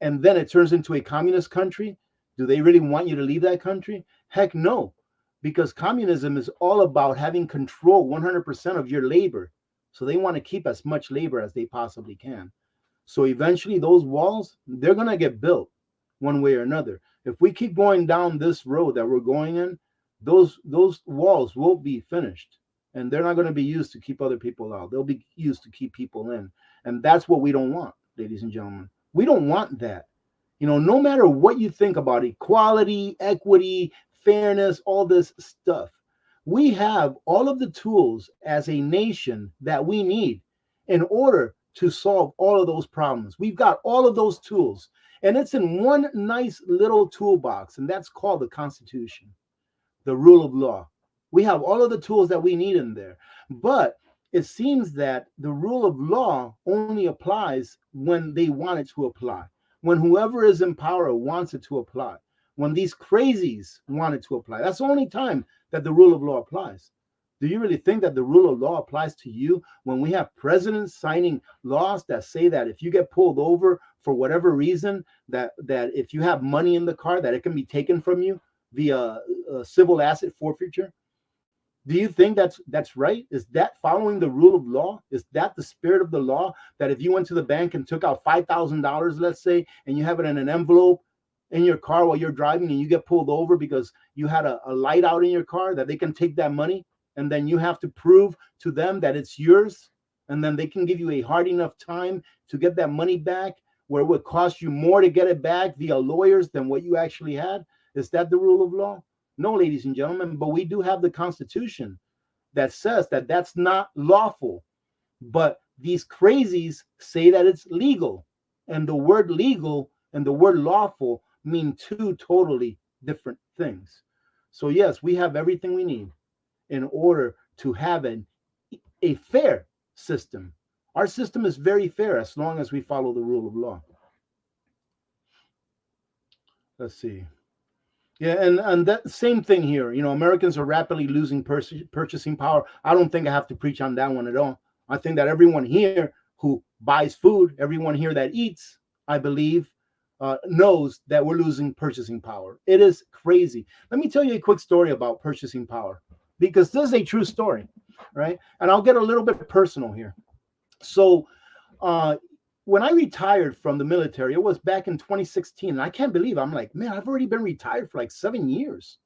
and then it turns into a communist country. Do they really want you to leave that country? Heck no, because communism is all about having control 100% of your labor. So they want to keep as much labor as they possibly can. So eventually those walls, they're going to get built one way or another. If we keep going down this road that we're going in, those walls will be finished, and they're not going to be used to keep other people out. They'll be used to keep people in. And that's what we don't want, ladies and gentlemen. We don't want that. No matter what you think about equality, equity, fairness, all this stuff, we have all of the tools as a nation that we need in order to solve all of those problems. We've got all of those tools, and it's in one nice little toolbox, and that's called the Constitution, the rule of law. We have all of the tools that we need in there. But it seems that the rule of law only applies when they want it to apply, when whoever is in power wants it to apply, when these crazies want it to apply. That's the only time that the rule of law applies. Do you really think that the rule of law applies to you when we have presidents signing laws that say that if you get pulled over for whatever reason, that if you have money in the car, that it can be taken from you via civil asset forfeiture? Do you think that's right? Is that following the rule of law? Is that the spirit of the law? That if you went to the bank and took out $5,000, let's say, and you have it in an envelope in your car while you're driving, and you get pulled over because you had a light out in your car, that they can take that money, and then you have to prove to them that it's yours, and then they can give you a hard enough time to get that money back where it would cost you more to get it back via lawyers than what you actually had? Is that the rule of law? No, ladies and gentlemen, but we do have the Constitution that says that that's not lawful. But these crazies say that it's legal. And the word legal and the word lawful mean two totally different things. So, yes, we have everything we need in order to have a fair system. Our system is very fair as long as we follow the rule of law. Let's see. Yeah, and that same thing here. Americans are rapidly losing purchasing power. I don't think I have to preach on that one at all. I think that everyone here who buys food, everyone here that eats, I believe, knows that we're losing purchasing power. It is crazy. Let me tell you a quick story about purchasing power, because this is a true story, right? And I'll get a little bit personal here. So, when I retired from the military, it was back in 2016. And I can't believe I'm like, man, I've already been retired for like 7 years.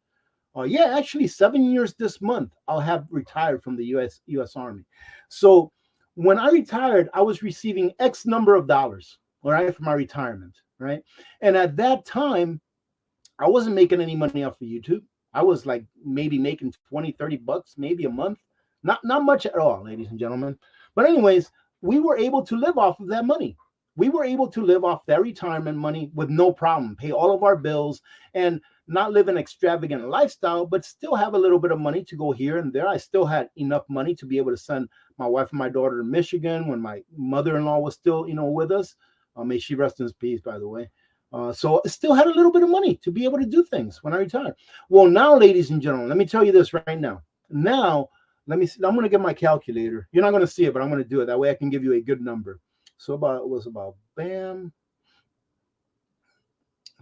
Yeah, actually 7 years this month, I'll have retired from the U.S. Army. So when I retired, I was receiving X number of dollars, all right, for my retirement, right? And at that time, I wasn't making any money off of YouTube. I was like maybe making 20, 30 bucks, maybe a month. Not much at all, ladies and gentlemen. But anyways, we were able to live off of that money. We were able to live off that retirement money with no problem, pay all of our bills, and not live an extravagant lifestyle, but still have a little bit of money to go here and there. I still had enough money to be able to send my wife and my daughter to Michigan when my mother-in-law was still, with us. May she rest in peace, by the way. So I still had a little bit of money to be able to do things when I retired. Well, now, ladies and gentlemen, let me tell you this right now. Now, let me see. I'm going to get my calculator. You're not going to see it, but I'm going to do it. That way I can give you a good number. So it was about bam.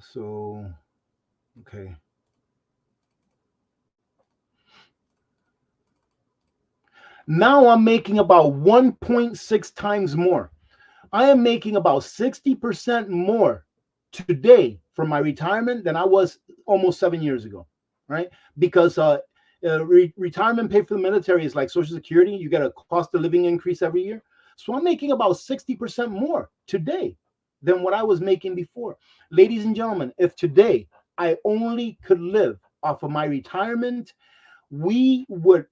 So, okay. Now I'm making about 1.6 times more. I am making about 60% more today from my retirement than I was almost 7 years ago, right? Because retirement pay for the military is like Social Security. You get a cost of living increase every year. So I'm making about 60% more today than what I was making before. Ladies and gentlemen, if today I only could live off of my retirement, we would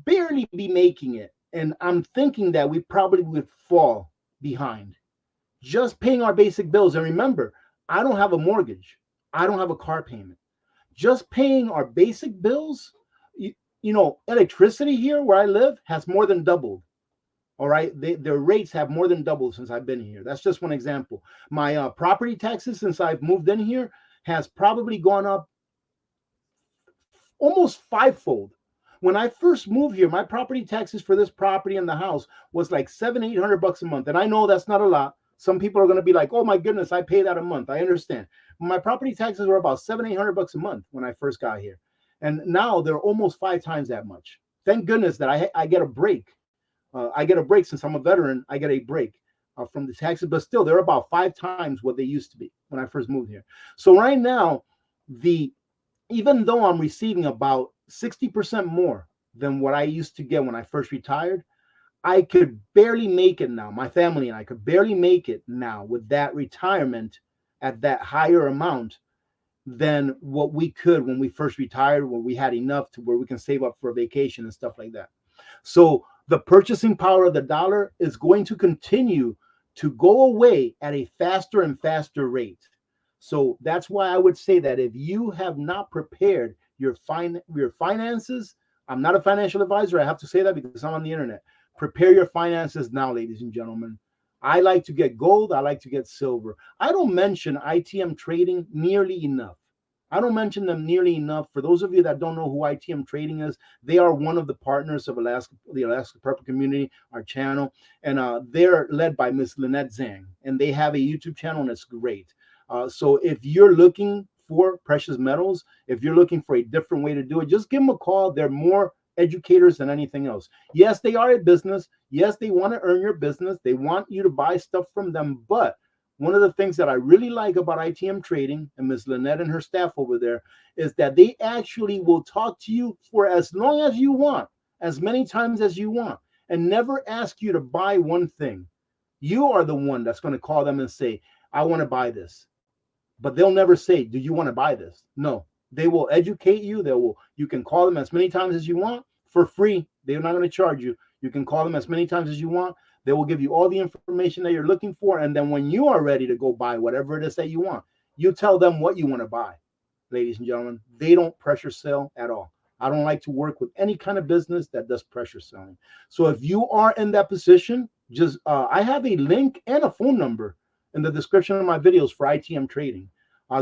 barely be making it. And I'm thinking that we probably would fall behind just paying our basic bills. And remember, I don't have a mortgage. I don't have a car payment. Just paying our basic bills, electricity here where I live has more than doubled. All right. Their rates have more than doubled since I've been here. That's just one example. My property taxes since I've moved in here has probably gone up almost fivefold. When I first moved here, my property taxes for this property and the house was like $700-800 a month. And I know that's not a lot. Some people are going to be like, oh my goodness, I pay that a month. I understand. My property taxes were about $700-800 a month when I first got here. And now they're almost 5 times that much. Thank goodness that I get a break. I get a break since I'm a veteran. I get a break from the taxes, but still they're about 5 times what they used to be when I first moved here. So right now, even though I'm receiving about 60% more than what I used to get when I first retired, I could barely make it now. My family and I could barely make it now with that retirement at that higher amount than what we could when we first retired, where we had enough to where we can save up for a vacation and stuff like that. So the purchasing power of the dollar is going to continue to go away at a faster and faster rate. So that's why I would say that if you have not prepared your finances, I'm not a financial advisor. I have to say that because I'm on the internet. Prepare your finances now, ladies and gentlemen. I like to get gold. I like to get silver. I don't mention ITM Trading nearly enough. I don't mention them nearly enough. For those of you that don't know who ITM Trading is, they are one of the partners of the Alaska Purple Community, our channel, and they're led by Miss Lynette Zhang, and they have a YouTube channel, and it's great. So if you're looking for precious metals, if you're looking for a different way to do it, just give them a call. They're more educators than anything else. Yes, they are a business. Yes, they want to earn your business. They want you to buy stuff from them. But one of the things that I really like about ITM Trading and Ms. Lynette and her staff over there is that they actually will talk to you for as long as you want, as many times as you want, and never ask you to buy one thing. You are the one that's going to call them and say, I want to buy this. But they'll never say, do you want to buy this? No, they will educate you. You can call them as many times as you want for free. They're not going to charge you. You can call them as many times as you want. They will give you all the information that you're looking for. And then when you are ready to go buy whatever it is that you want, you tell them what you want to buy. Ladies and gentlemen, they don't pressure sell at all. I don't like to work with any kind of business that does pressure selling. So if you are in that position, just I have a link and a phone number in the description of my videos for ITM Trading.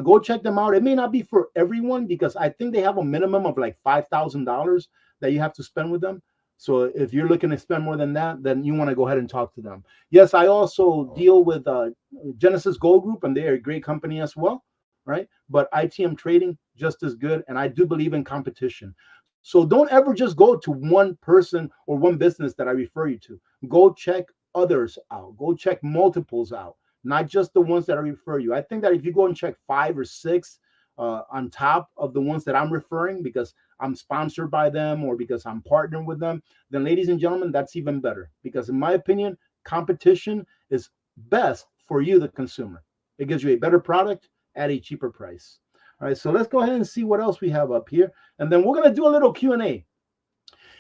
Go check them out. It may not be for everyone because I think they have a minimum of like $5,000 that you have to spend with them. So if you're looking to spend more than that, then you want to go ahead and talk to them. Yes, I also deal with Genesis Gold Group, and they are a great company as well, right? But ITM Trading, just as good. And I do believe in competition. So don't ever just go to one person or one business that I refer you to. Go check others out. Go check multiples out, not just the ones that I refer you. I think that if you go and check 5 or 6 on top of the ones that I'm referring because I'm sponsored by them or because I'm partnering with them, then ladies and gentlemen, that's even better. Because in my opinion, competition is best for you, the consumer. It gives you a better product at a cheaper price. All right, so let's go ahead and see what else we have up here. And then we're going to do a little Q&A.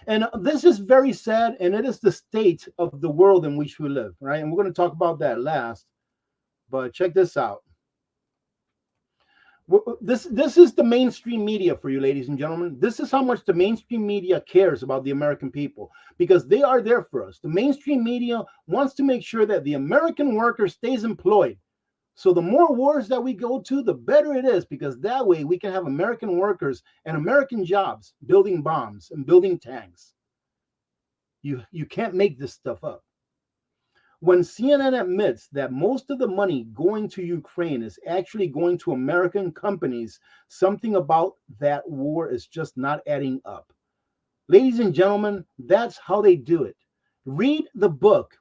And this is very sad, and it is the state of the world in which we live, right? And we're going to talk about that last. But check this out. This is the mainstream media for you, ladies and gentlemen. This is how much the mainstream media cares about the American people, because they are there for us. The mainstream media wants to make sure that the American worker stays employed. So the more wars that we go to, the better it is, because that way we can have American workers and American jobs building bombs and building tanks. You can't make this stuff up. When CNN admits that most of the money going to Ukraine is actually going to American companies, something about that war is just not adding up. Ladies and gentlemen, that's how they do it. Read the book.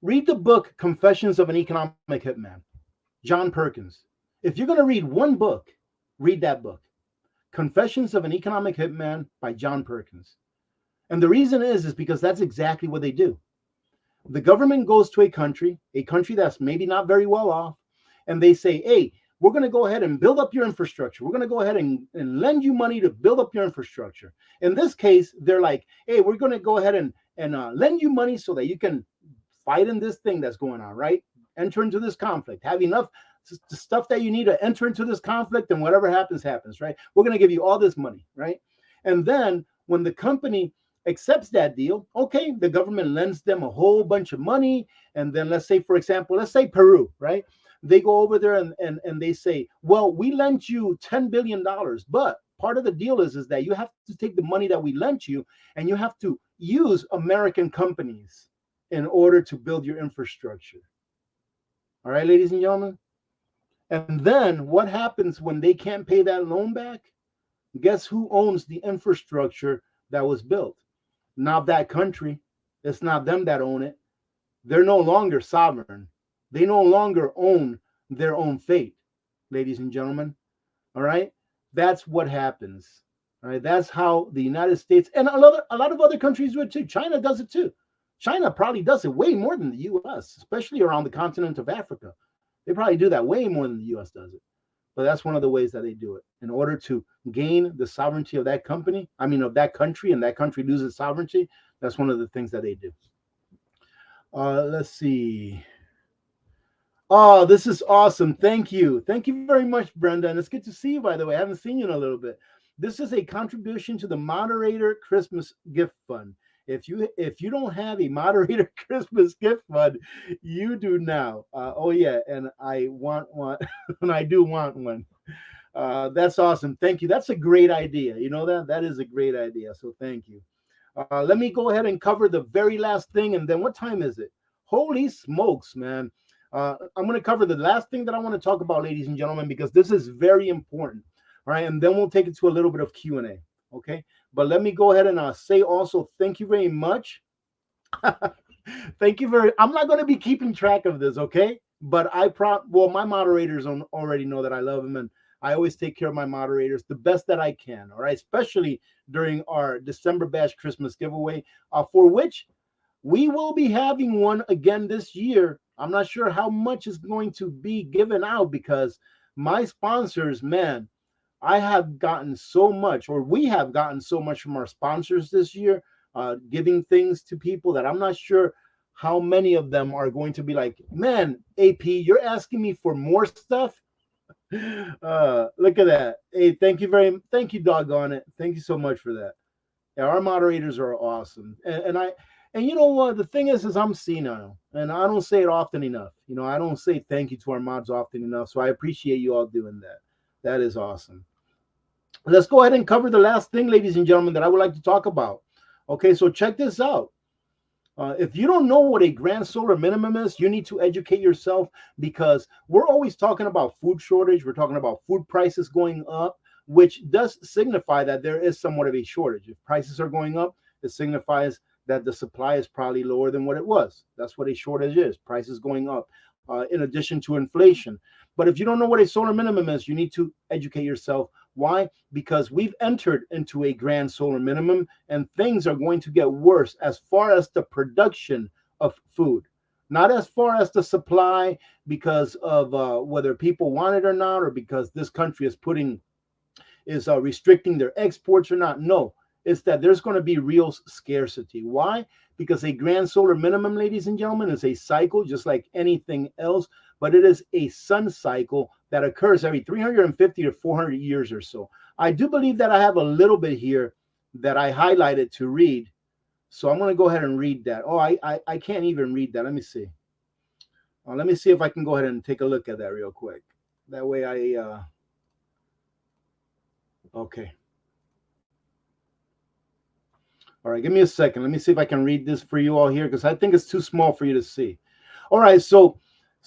Read the book, Confessions of an Economic Hitman, John Perkins. If you're going to read one book, read that book, Confessions of an Economic Hitman by John Perkins. And the reason is because that's exactly what they do. The government goes to a country that's maybe not very well off, and they say, hey, we're going to go ahead and build up your infrastructure. We're going to go ahead and lend you money to build up your infrastructure. In this case, they're like, hey, we're going to go ahead and lend you money so that you can fight in this thing that's going on, right? Enter into this conflict. Have enough stuff that you need to enter into this conflict, and whatever happens, happens, right? We're going to give you all this money, right? And then when the company accepts that deal, okay, the government lends them a whole bunch of money. And then let's say, for example, let's say Peru, right? They go over there and they say, well, we lent you $10 billion, but part of the deal is that you have to take the money that we lent you and you have to use American companies in order to build your infrastructure. All right, ladies and gentlemen. And then what happens when they can't pay that loan back? Guess who owns the infrastructure that was built? Not that country. It's not them that own it. They're no longer sovereign. They no longer own their own fate, ladies and gentlemen. All right? That's what happens. All right? That's how the United States and a lot of other countries do it too. China does it too. China probably does it way more than the U.S., especially around the continent of Africa. They probably do that way more than the U.S. does it. But that's one of the ways that they do it. In order to gain the sovereignty of that company, of that country, and that country loses sovereignty, that's one of the things that they do. Let's see. Oh, this is awesome. Thank you. Thank you very much, Brenda. And it's good to see you, by the way. I haven't seen you in a little bit. This is a contribution to the Moderator Christmas Gift Fund. If you don't have a Moderator Christmas Gift Fund, you do now. Oh yeah, and I want one, and I do want one. That's awesome. Thank you. That's a great idea. You know that is a great idea. So thank you. Let me go ahead and cover the very last thing, and then what time is it? Holy smokes, man! I'm going to cover the last thing that I want to talk about, ladies and gentlemen, because this is very important. All right, and then we'll take it to a little bit of Q&A. Okay. But let me go ahead and say also thank you very much. Thank you very. I'm not going to be keeping track of this, okay? But my moderators already know that I love them, and I always take care of my moderators the best that I can. All right, especially during our December Bash Christmas giveaway, for which we will be having one again this year I'm not sure how much is going to be given out because my sponsors, man, I have gotten so much, or we have gotten so much from our sponsors this year, giving things to people that I'm not sure how many of them are going to be like, man, AP, you're asking me for more stuff. Look at that. Hey, thank you, doggone it. Thank you so much for that. Yeah, our moderators are awesome, and you know what? The thing is I'm senile, and I don't say it often enough. I don't say thank you to our mods often enough. So I appreciate you all doing that. That is awesome. Let's go ahead and cover the last thing, ladies and gentlemen, that I would like to talk about. Okay, so check this out. If you don't know what a grand solar minimum is, you need to educate yourself because we're always talking about food shortage. We're talking about food prices going up, which does signify that there is somewhat of a shortage. If prices are going up, it signifies that the supply is probably lower than what it was. That's what a shortage is, prices going up, in addition to inflation. But if you don't know what a solar minimum is, you need to educate yourself. Why? Because we've entered into a grand solar minimum and things are going to get worse as far as the production of food, not as far as the supply because of whether people want it or not, or because this country is restricting their exports or not. No, it's that there's going to be real scarcity. Why? Because a grand solar minimum, ladies and gentlemen, is a cycle just like anything else, but it is a sun cycle that occurs every 350 to 400 years or so. I do believe that I have a little bit here that I highlighted to read. So I'm going to go ahead and read that. Oh, I can't even read that. Let me see. Let me see if I can go ahead and take a look at that real quick. That way okay. All right, give me a second. Let me see if I can read this for you all here because I think it's too small for you to see. All right, so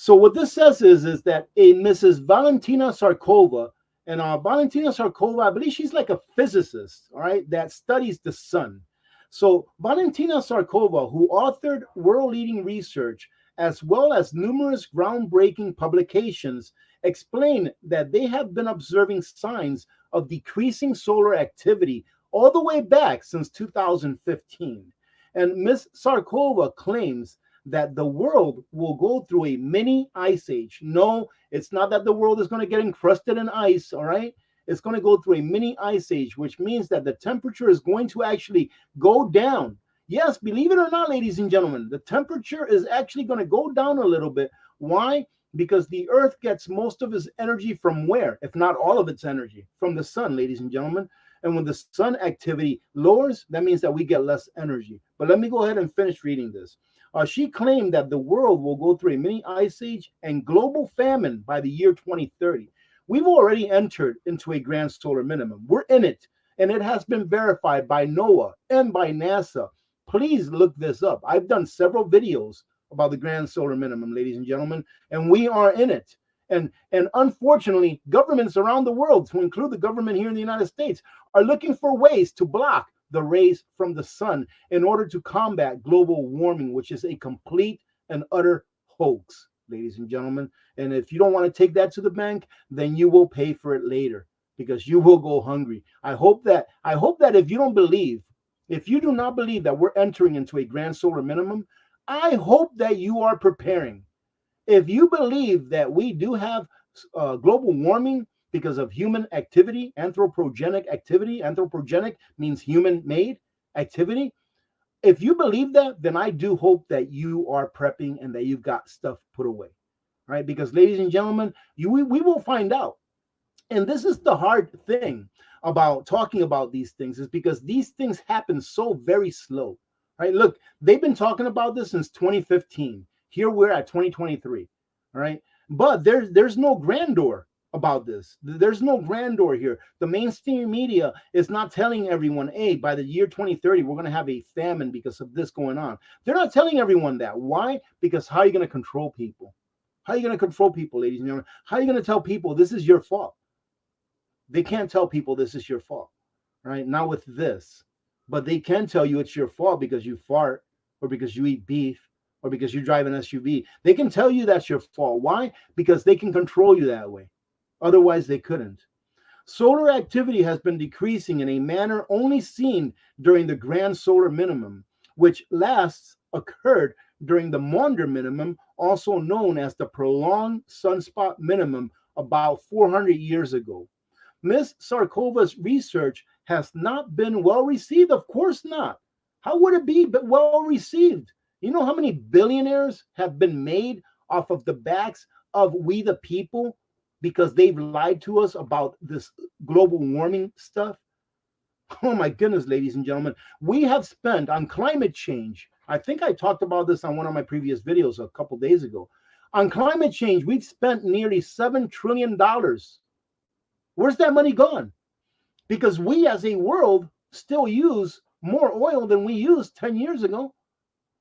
what this says is that a Mrs. Valentina Sarkova, and Valentina Sarkova, I believe she's like a physicist, all right, that studies the sun. So Valentina Sarkova, who authored world-leading research as well as numerous groundbreaking publications, explained that they have been observing signs of decreasing solar activity all the way back since 2015. And Ms. Sarkova claims that the world will go through a mini ice age. No, it's not that the world is going to get encrusted in ice, all right? It's going to go through a mini ice age, which means that the temperature is going to actually go down. Yes, believe it or not, ladies and gentlemen, the temperature is actually going to go down a little bit. Why? Because the earth gets most of its energy from where? If not all of its energy, from the sun, ladies and gentlemen. And when the sun activity lowers, that means that we get less energy. But let me go ahead and finish reading this. She claimed that the world will go through a mini ice age and global famine by the year 2030. We've already entered into a grand solar minimum. We're in it, and it has been verified by NOAA and by NASA. Please look this up. I've done several videos about the grand solar minimum, ladies and gentlemen, and we are in it. And unfortunately, governments around the world, to include the government here in the United States, are looking for ways to block the rays from the sun in order to combat global warming, which is a complete and utter hoax, ladies and gentlemen. And if you don't want to take that to the bank, then you will pay for it later because you will go hungry. I hope that if you do not believe that we're entering into a grand solar minimum, I hope that you are preparing. If you believe that we do have global warming because of human activity, anthropogenic activity, anthropogenic means human-made activity. If you believe that, then I do hope that you are prepping and that you've got stuff put away, right? Because, ladies and gentlemen, we will find out. And this is the hard thing about talking about these things, is because these things happen so very slow, right? Look, they've been talking about this since 2015. Here we're at 2023, all right? But there's no grandeur about this. There's no grandeur here. The mainstream media is not telling everyone, hey, by the year 2030, we're going to have a famine because of this going on. They're not telling everyone that. Why? Because how are you going to control people? How are you going to control people, ladies and gentlemen? How are you going to tell people this is your fault? They can't tell people this is your fault, right? Not with this. But they can tell you it's your fault because you fart, or because you eat beef, or because you drive an SUV. They can tell you that's your fault. Why? Because they can control you that way. Otherwise, they couldn't. Solar activity has been decreasing in a manner only seen during the grand solar minimum, which last occurred during the Maunder minimum also known as the prolonged sunspot minimum, about 400 years ago. Ms. Sarkova's research has not been well received. Of course not. How would it be well received? You know how many billionaires have been made off of the backs of we the people because they've lied to us about this global warming stuff? Oh my goodness, ladies and gentlemen, we have spent on climate change. I think I talked about this on one of my previous videos a couple days ago. On climate change, we've spent nearly $7 trillion. Where's that money gone? Because we as a world still use more oil than we used 10 years ago.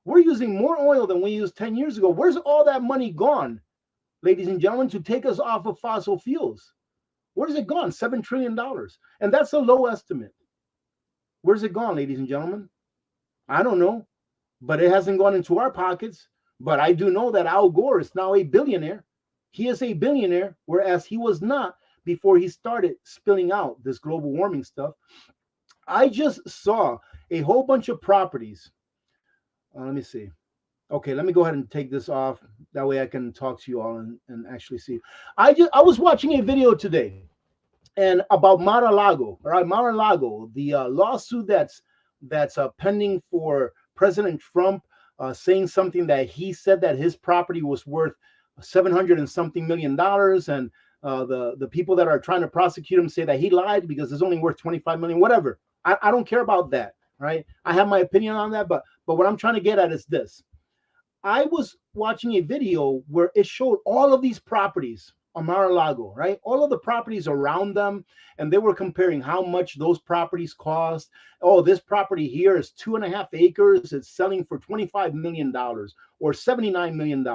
We're using more oil than we used 10 years ago. Where's all that money gone, ladies and gentlemen, to take us off of fossil fuels? Where's it gone? $7 trillion. And that's a low estimate. Where's it gone, ladies and gentlemen? I don't know, but it hasn't gone into our pockets. But I do know that Al Gore is now a billionaire. He is a billionaire, whereas he was not before he started spilling out this global warming stuff. I just saw a whole bunch of properties. Let me see. Okay, let me go ahead and take this off. That way I can talk to you all and actually see. I was watching a video today and about Mar-a-Lago, right? Mar-a-Lago, the lawsuit that's pending for President Trump, saying something that he said that his property was worth $700 and something million, and the people that are trying to prosecute him say that he lied because it's only worth 25 million. Whatever. I don't care about that, right? I have my opinion on that, but what I'm trying to get at is this. I was watching a video where it showed all of these properties on Mar-a-Lago, right? All of the properties around them, and they were comparing how much those properties cost. Oh, this property here is 2.5 acres. It's selling for $25 million or $79 million.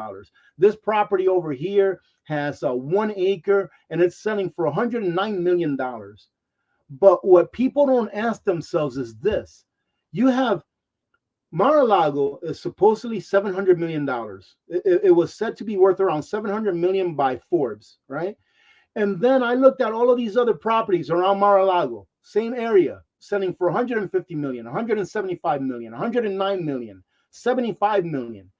This property over here has 1 acre and it's selling for $109 million. But what people don't ask themselves is this. You have Mar-a-Lago is supposedly $700 million. It was said to be worth around $700 million by Forbes, right? And then I looked at all of these other properties around Mar-a-Lago, same area, selling for $150 million, $175 million, $109 million, $75 million.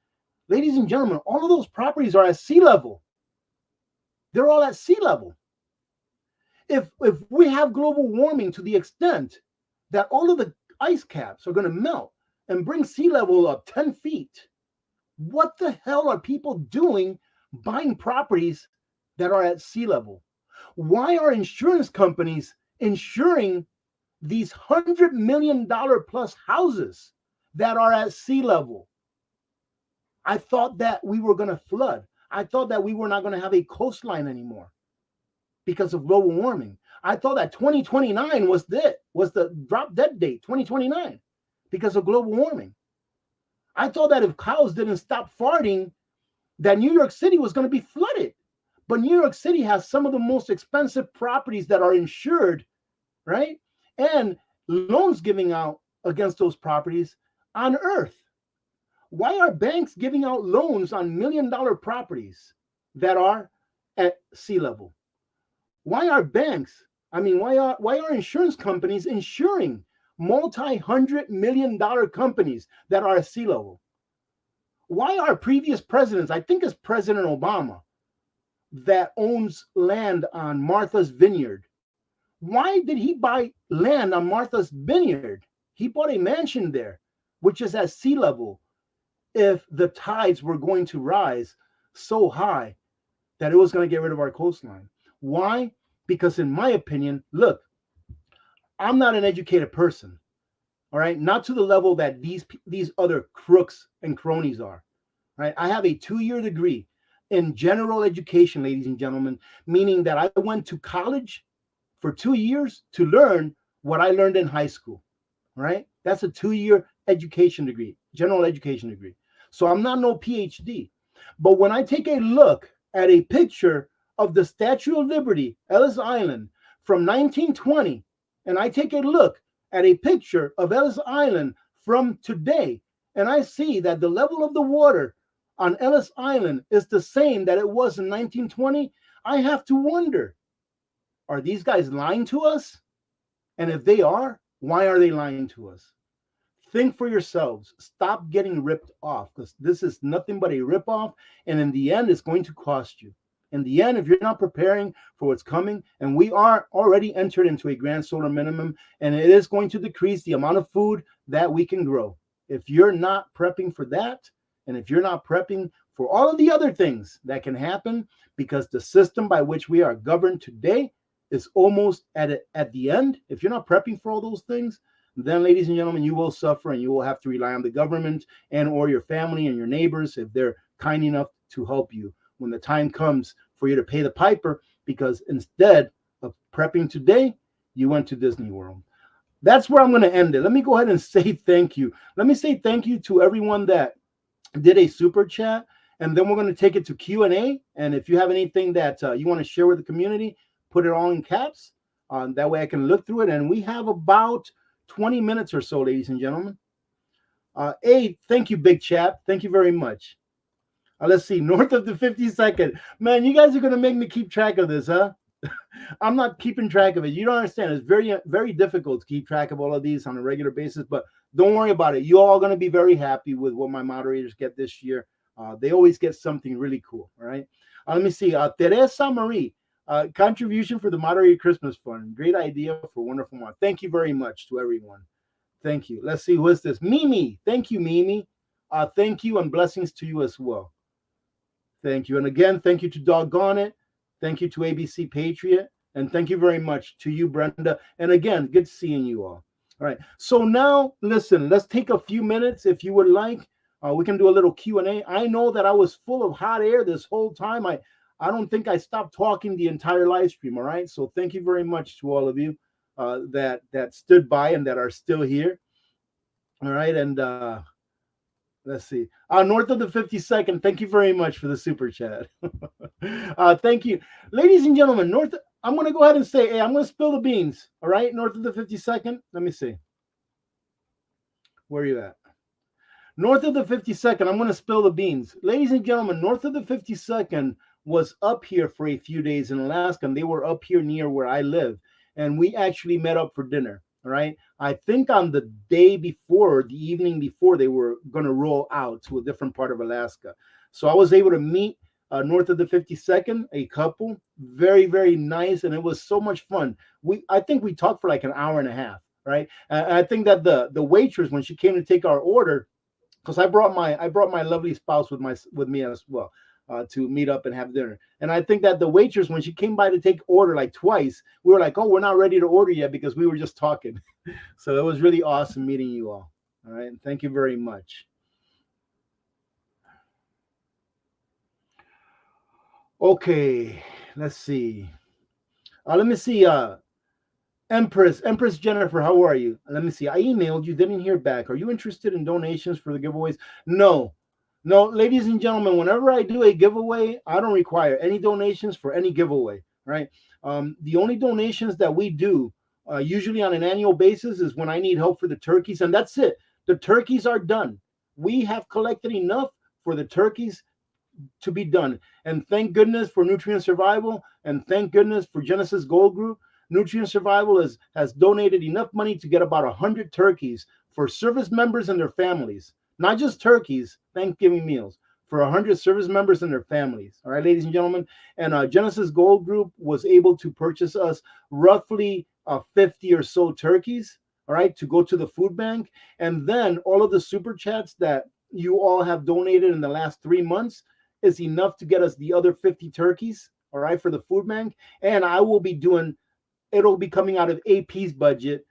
Ladies and gentlemen, all of those properties are at sea level. They're all at sea level. If we have global warming to the extent that all of the ice caps are going to melt and bring sea level up 10 feet, what the hell are people doing buying properties that are at sea level? Why are insurance companies insuring these $100 million plus houses that are at sea level? I thought that we were going to flood. I thought that we were not going to have a coastline anymore because of global warming. I thought that 2029 was the drop dead date, 2029, because of global warming. I thought that if cows didn't stop farting, that New York City was going to be flooded. But New York City has some of the most expensive properties that are insured, right? And loans giving out against those properties on earth. Why are banks giving out loans on $1 million properties that are at sea level? Why are why are insurance companies insuring multi-$100 million companies that are at sea level? Why are previous presidents, I think it's President Obama, that owns land on Martha's Vineyard? Why did he buy land on Martha's Vineyard? He bought a mansion there, which is at sea level, if the tides were going to rise so high that it was going to get rid of our coastline. Why? Because in my opinion, look, I'm not an educated person, all right? Not to the level that these other crooks and cronies are, right? I have a 2-year degree in general education, ladies and gentlemen, meaning that I went to college for 2 years to learn what I learned in high school, right? That's a 2-year education degree, general education degree. So I'm not no PhD. But when I take a look at a picture of the Statue of Liberty, Ellis Island, from 1920, and I take a look at a picture of Ellis Island from today, and I see that the level of the water on Ellis Island is the same that it was in 1920, I have to wonder, are these guys lying to us? And if they are, why are they lying to us? think for yourselves. Stop getting ripped off, because this is nothing but a rip off. And in the end, it's going to cost you. In the end, if you're not preparing for what's coming, and we are already entered into a grand solar minimum, and it is going to decrease the amount of food that we can grow. If you're not prepping for that, and if you're not prepping for all of the other things that can happen, because the system by which we are governed today is almost at the end. If you're not prepping for all those things, then, ladies and gentlemen, you will suffer, and you will have to rely on the government and or your family and your neighbors if they're kind enough to help you when the time comes for you to pay the piper, because instead of prepping today, you went to Disney World. That's where I'm going to end it. Let me go ahead and say thank you. Let me say thank you to everyone that did a super chat, and then we're going to take it to Q&A. And if you have anything that you want to share with the community, put it all in caps. That way I can look through it. And we have about 20 minutes or so, ladies and gentlemen. Thank you, big chap. Thank you very much. Let's see, north of the 52nd. Man, you guys are going to make me keep track of this, huh? I'm not keeping track of it. You don't understand. It's very, very difficult to keep track of all of these on a regular basis, but don't worry about it. You all are going to be very happy with what my moderators get this year. They always get something really cool, all right? Let me see. Teresa Marie, contribution for the Moderator Christmas Fund. Great idea for wonderful one. Thank you very much to everyone. Thank you. Let's see, who is this? Mimi. Thank you, Mimi. Thank you, and blessings to you as well. Thank you. And again, thank you to Doggone It. Thank you to ABC Patriot. And thank you very much to you, Brenda. And again, good seeing you all. All right. So now, listen, let's take a few minutes if you would like. We can do a little Q&A. I know that I was full of hot air this whole time. I don't think I stopped talking the entire live stream. All right. So thank you very much to all of you that stood by and that are still here. All right. And let's see. North of the 52nd, thank you very much for the super chat. Thank you. Ladies and gentlemen, I'm going to go ahead and say, hey, I'm going to spill the beans. All right, north of the 52nd. Let me see. Where are you at? North of the 52nd, I'm going to spill the beans. Ladies and gentlemen, north of the 52nd was up here for a few days in Alaska, and they were up here near where I live. And we actually met up for dinner. All right. I think on the day before, the evening before, they were going to roll out to a different part of Alaska. So I was able to meet north of the 52nd, a couple, very, very nice. And it was so much fun. I think we talked for like an hour and a half. Right. I think that the waitress, when she came to take our order, because I brought my lovely spouse with me as well. To meet up and have dinner. And I think that the waitress, when she came by to take order like twice, we were like, oh, we're not ready to order yet because we were just talking. So it was really awesome meeting you all. All right. And thank you very much. Okay. Let's see. Let me see. Empress Jennifer, how are you? Let me see. I emailed you, didn't hear back. Are you interested in donations for the giveaways? No, ladies and gentlemen, whenever I do a giveaway, I don't require any donations for any giveaway, right? The only donations that we do, usually on an annual basis, is when I need help for the turkeys, and that's it. The turkeys are done. We have collected enough for the turkeys to be done. And thank goodness for Nutrient Survival, and thank goodness for Genesis Gold Group. Nutrient Survival has donated enough money to get about 100 turkeys for service members and their families. Not just turkeys, Thanksgiving meals, for 100 service members and their families. All right, ladies and gentlemen. And Genesis Gold Group was able to purchase us roughly 50 or so turkeys, all right, to go to the food bank. And then all of the super chats that you all have donated in the last 3 months is enough to get us the other 50 turkeys, all right, for the food bank. And I will be doing, it'll be coming out of AP's budget,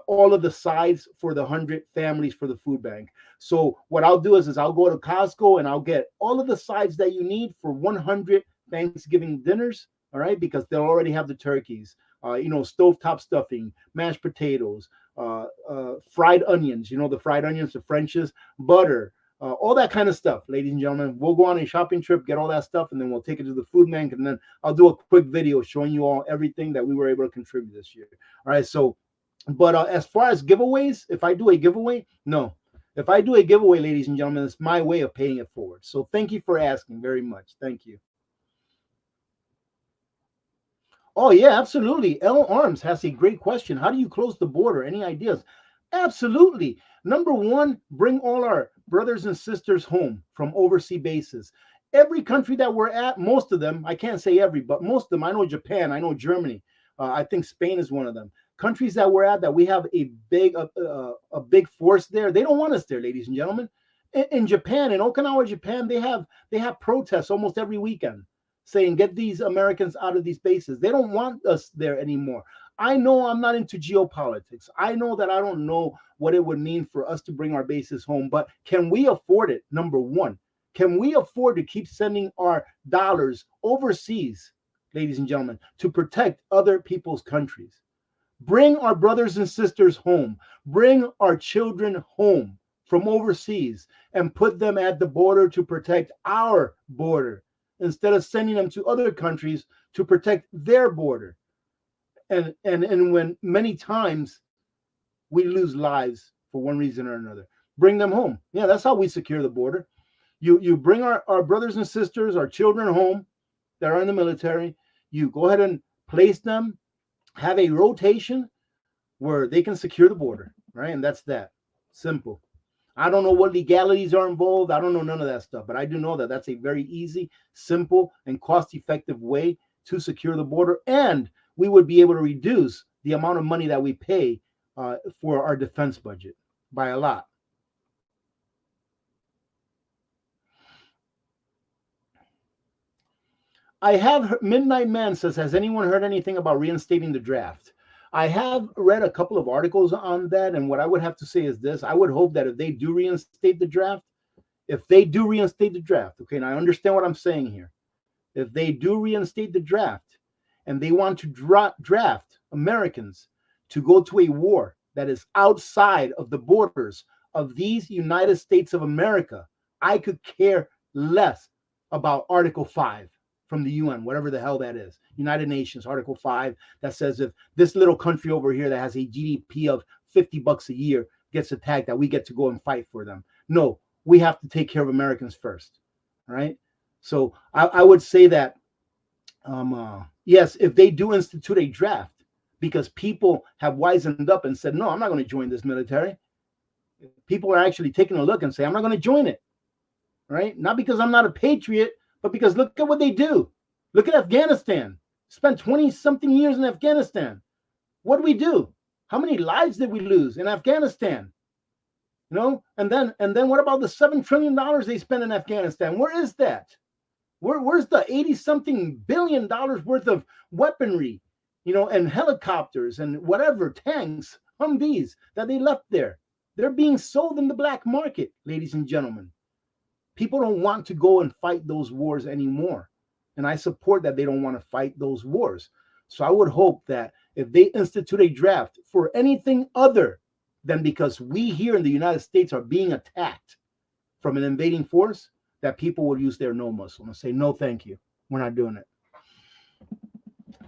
all of the sides for the 100 families for the food bank. So what I'll do is I'll go to Costco and I'll get all of the sides that you need for 100 Thanksgiving dinners, all right, because they'll already have the turkeys, stovetop stuffing, mashed potatoes, fried onions, the fried onions, the French's, butter, all that kind of stuff, ladies and gentlemen. We'll go on a shopping trip, get all that stuff, and then we'll take it to the food bank, and then I'll do a quick video showing you all everything that we were able to contribute this year. All right, so, but as far as giveaways, if I do a giveaway, no. If I do a giveaway, ladies and gentlemen, it's my way of paying it forward. So thank you for asking very much. Thank you. Oh, yeah, absolutely. L Arms has a great question. How do you close the border? Any ideas? Absolutely. Number one, bring all our brothers and sisters home from overseas bases. Every country that we're at, most of them, I can't say every, but most of them, I know Japan, I know Germany, I think Spain is one of them. Countries that we're at that we have a big force there, they don't want us there, ladies and gentlemen. In Japan, in Okinawa, Japan, they have protests almost every weekend saying get these Americans out of these bases. They don't want us there anymore. I know I'm not into geopolitics. I know that I don't know what it would mean for us to bring our bases home, but can we afford it? Number one, can we afford to keep sending our dollars overseas, ladies and gentlemen, to protect other people's countries? Bring our brothers and sisters home. Bring our children home from overseas and put them at the border to protect our border instead of sending them to other countries to protect their border. And when many times we lose lives for one reason or another, bring them home. Yeah, that's how we secure the border. You bring our brothers and sisters, our children home that are in the military. You go ahead and place them, have a rotation where they can secure the border, right? And that's that. Simple. I don't know what legalities are involved. I don't know none of that stuff, but I do know that that's a very easy, simple, and cost-effective way to secure the border. And we would be able to reduce the amount of money that we pay for our defense budget by a lot. I have Midnight Man says, has anyone heard anything about reinstating the draft? I have read a couple of articles on that, and what I would have to say is this: I would hope that if they do reinstate the draft, okay, and I understand what I'm saying here. If they do reinstate the draft and they want to draft Americans to go to a war that is outside of the borders of these United States of America, I could care less about Article 5 from the UN, whatever the hell that is. United Nations, Article 5, that says if this little country over here that has a GDP of $50 a year gets attacked, that we get to go and fight for them. No, we have to take care of Americans first, right? So I would say that, yes, if they do institute a draft, because people have wisened up and said, no, I'm not going to join this military. People are actually taking a look and say, I'm not going to join it, right? Not because I'm not a patriot, but because look at what they do. Look at Afghanistan. Spent 20-something years in Afghanistan. What did we do? How many lives did we lose in Afghanistan? You know, and then what about the $7 trillion they spent in Afghanistan? Where is that? Where's the 80-something billion dollars worth of weaponry, you know, and helicopters and whatever, tanks, Humvees that they left there? They're being sold in the black market, ladies and gentlemen. People don't want to go and fight those wars anymore. And I support that they don't want to fight those wars. So I would hope that if they institute a draft for anything other than because we here in the United States are being attacked from an invading force, that people will use their no muscle and say, no, thank you. We're not doing it.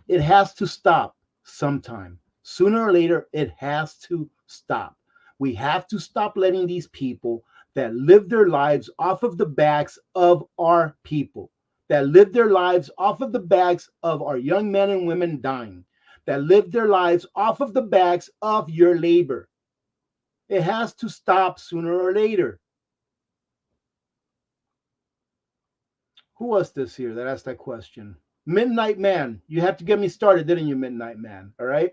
It has to stop sometime. Sooner or later, it has to stop. We have to stop letting these people that live their lives off of the backs of our people, that live their lives off of the backs of our young men and women dying, that live their lives off of the backs of your labor. It has to stop sooner or later. Who was this here that asked that question? Midnight Man. You had to get me started, didn't you, Midnight Man? All right?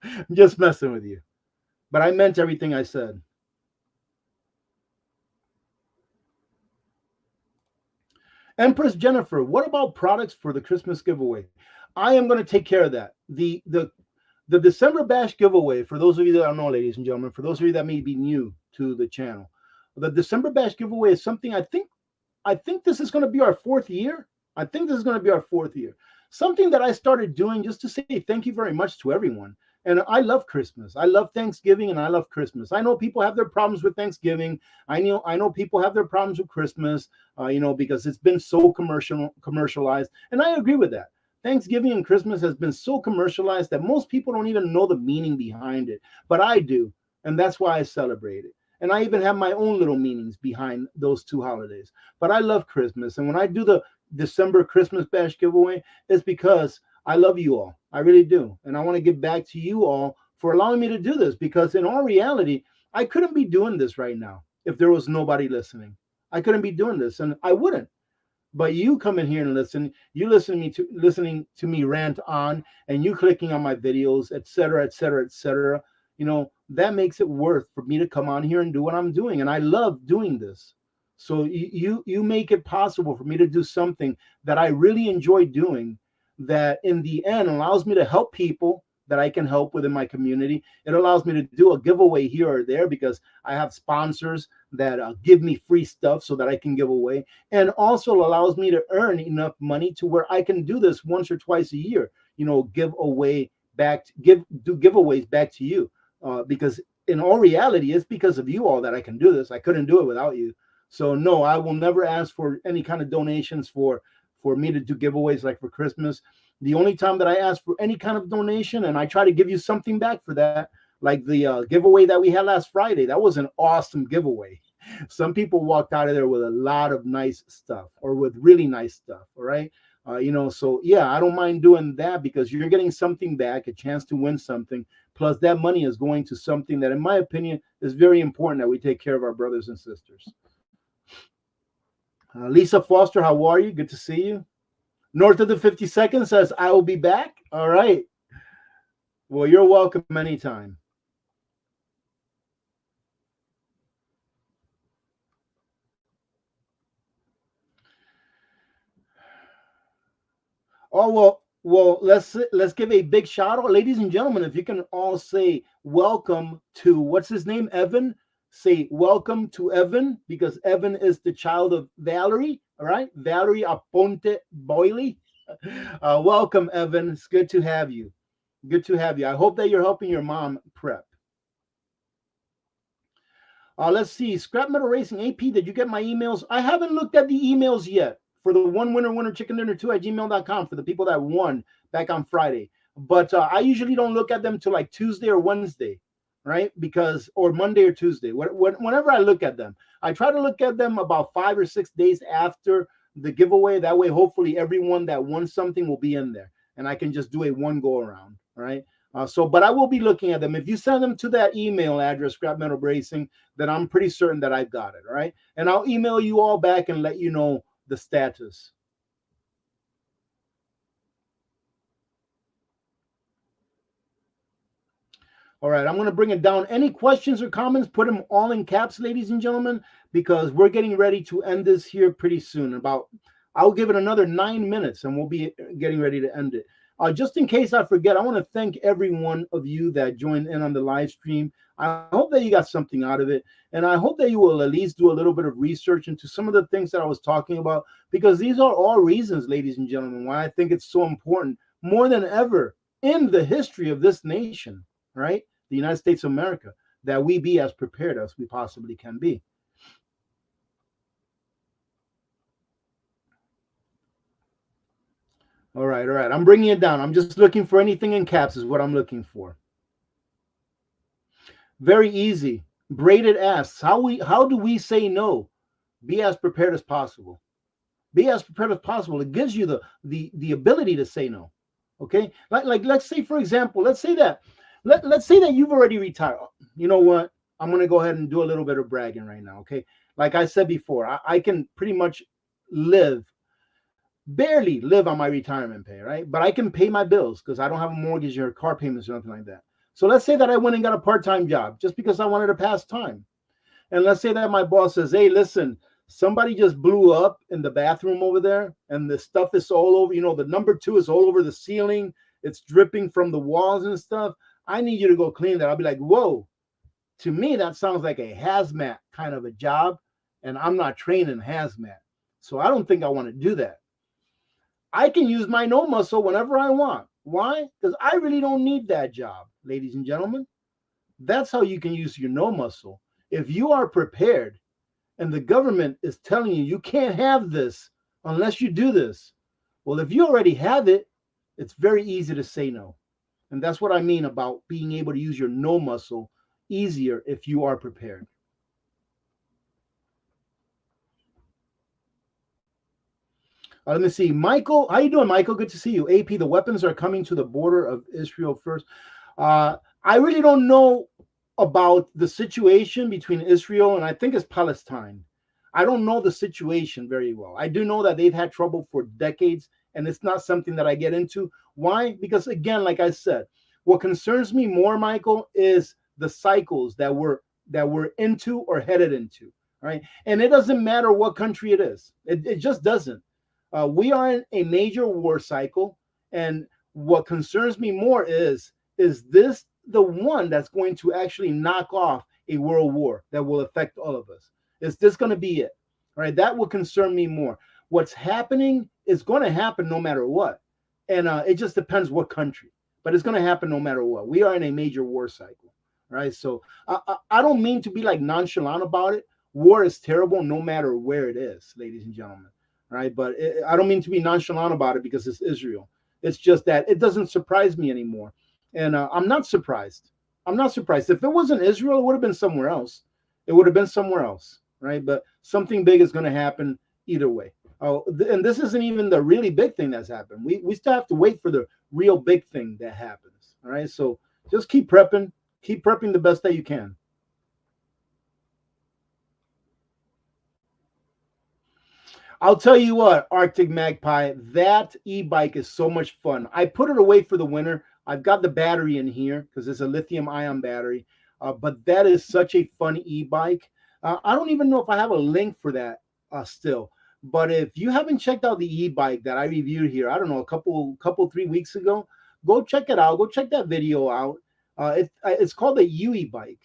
I'm just messing with you. But I meant everything I said. Empress Jennifer, what about products for the Christmas giveaway? I am going to take care of that. The December Bash giveaway, for those of you that don't know, ladies and gentlemen, for those of you that may be new to the channel, the December Bash giveaway is something I think this is going to be our fourth year. Something that I started doing just to say thank you very much to everyone. And I love Christmas. I love Thanksgiving and I love Christmas. I know people have their problems with Thanksgiving. I know people have their problems with Christmas, because it's been so commercialized. And I agree with that. Thanksgiving and Christmas has been so commercialized that most people don't even know the meaning behind it. But I do. And that's why I celebrate it. And I even have my own little meanings behind those two holidays. But I love Christmas. And when I do the December Christmas Bash giveaway, it's because I love you all. I really do. And I want to give back to you all for allowing me to do this, because in all reality, I couldn't be doing this right now if there was nobody listening. I couldn't be doing this, and I wouldn't. But you come in here and listen, you listening to me rant on, and you clicking on my videos, etc., etc., etc. That makes it worth for me to come on here and do what I'm doing, and I love doing this. So you make it possible for me to do something that I really enjoy doing, that in the end allows me to help people that I can help within my community. It allows me to do a giveaway here or there because I have sponsors that give me free stuff so that I can give away, and also allows me to earn enough money to where I can do this once or twice a year. Do giveaways back to you, because in all reality, it's because of you all that I can do this. I couldn't do it without you. So no, I will never ask for any kind of donations for me to do giveaways like for Christmas. The only time that I ask for any kind of donation, and I try to give you something back for that, like the giveaway that we had last Friday, that was an awesome giveaway. Some people walked out of there with a lot of nice stuff, or with really nice stuff. All right. So yeah, I don't mind doing that because you're getting something back, a chance to win something. Plus, that money is going to something that, in my opinion, is very important, that we take care of our brothers and sisters. Lisa Foster, how are you? Good to see you. North of the 52nd says, I will be back. All right. Well, you're welcome anytime. Oh, well, let's give a big shout out, ladies and gentlemen. If you can all say welcome to, what's his name, Evan. Say welcome to Evan, because Evan is the child of Valerie. All right, Valerie Aponte Boyle. Welcome, Evan. It's good to have you. Good to have you. I hope that you're helping your mom prep. Let's see. Scrap Metal Racing AP, did you get my emails? I haven't looked at the emails yet for the one winner chicken dinner 2 at gmail.com for the people that won back on Friday. But I usually don't look at them till like Tuesday or Wednesday, right? Or Monday or Tuesday. Whenever I look at them, I try to look at them about 5 or 6 days after the giveaway. That way, hopefully, everyone that won something will be in there, and I can just do a one go around, right? But I will be looking at them. If you send them to that email address, Scrap Metal Racing, then I'm pretty certain that I've got it, all right? And I'll email you all back and let you know the status. All right, I'm going to bring it down. Any questions or comments, put them all in caps, ladies and gentlemen, because we're getting ready to end this here pretty soon. I'll give it another 9 minutes and we'll be getting ready to end it. Just in case I forget, I want to thank every one of you that joined in on the live stream. I hope that you got something out of it. And I hope that you will at least do a little bit of research into some of the things that I was talking about, because these are all reasons, ladies and gentlemen, why I think it's so important, more than ever in the history of this nation, right? The United States of America, that we be as prepared as we possibly can be. All right. I'm bringing it down. I'm just looking for anything in caps is what I'm looking for. Very easy. Braided asks, how do we say no? Be as prepared as possible. Be as prepared as possible. It gives you the ability to say no. Okay? Like let's say, for example, let's say that you've already retired. You know what? I'm going to go ahead and do a little bit of bragging right now. Okay? Like I said before, I can pretty much barely live on my retirement pay, right? But I can pay my bills because I don't have a mortgage or car payments or nothing like that. So let's say that I went and got a part-time job just because I wanted to pass time. And let's say that my boss says, hey, listen, somebody just blew up in the bathroom over there and the stuff is all over, the number 2 is all over the ceiling. It's dripping from the walls and stuff. I need you to go clean that. I'll be like, whoa, to me, that sounds like a hazmat kind of a job. And I'm not trained in hazmat. So I don't think I want to do that. I can use my no muscle whenever I want. Why? Because I really don't need that job, ladies and gentlemen. That's how you can use your no muscle. If you are prepared and the government is telling you you can't have this unless you do this, well, if you already have it, it's very easy to say no. And that's what I mean about being able to use your no muscle easier if you are prepared. Let me see. Michael, how you doing, Michael? Good to see you. AP, the weapons are coming to the border of Israel first. I really don't know about the situation between Israel and I think it's Palestine. I don't know the situation very well. I do know that they've had trouble for decades, and it's not something that I get into. Why? Because again, like I said, what concerns me more, Michael, is the cycles that we're into or headed into. Right, and it doesn't matter what country it is. It just doesn't. We are in a major war cycle, and what concerns me more is this the one that's going to actually knock off a world war that will affect all of us? Is this going to be it? All right, that will concern me more. What's happening is going to happen no matter what, and it just depends what country, but it's going to happen no matter what. We are in a major war cycle, right? So I don't mean to be like nonchalant about it. War is terrible no matter where it is, ladies and gentlemen, right? But I don't mean to be nonchalant about it because it's Israel. It's just that it doesn't surprise me anymore. And I'm not surprised. I'm not surprised. If it wasn't Israel, it would have been somewhere else. It would have been somewhere else, right? But something big is going to happen either way. Oh, and this isn't even the really big thing that's happened. We still have to wait for the real big thing that happens. All right. So just keep prepping the best that you can. I'll tell you what, Arctic Magpie, that e-bike is so much fun. I put it away for the winter. I've got the battery in here because it's a lithium ion battery. But that is such a fun e-bike. I don't even know if I have a link for that still. But if you haven't checked out the e-bike that I reviewed here, I don't know, a couple 3 weeks ago, go check it out. Go check that video out. It's called the UE bike.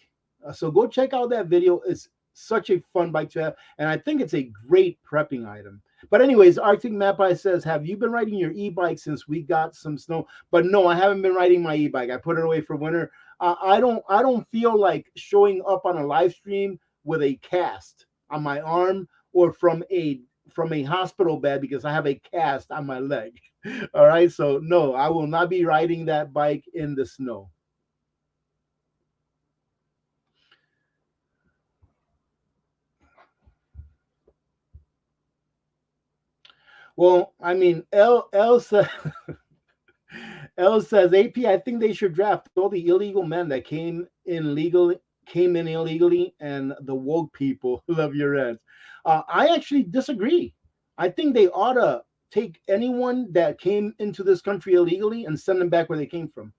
So go check out that video. It's such a fun bike to have, and I think it's a great prepping item. But anyways, Arctic Magpie says, "Have you been riding your e-bike since we got some snow?" But no, I haven't been riding my e-bike. I put it away for winter. I don't feel like showing up on a live stream with a cast on my arm or from a hospital bed because I have a cast on my leg. All right, so no, I will not be riding that bike in the snow. Well, I mean, Elsa L says, AP, I think they should draft all the illegal men that came in illegally, and the woke people love your ads. I actually disagree. I think they ought to take anyone that came into this country illegally and send them back where they came from.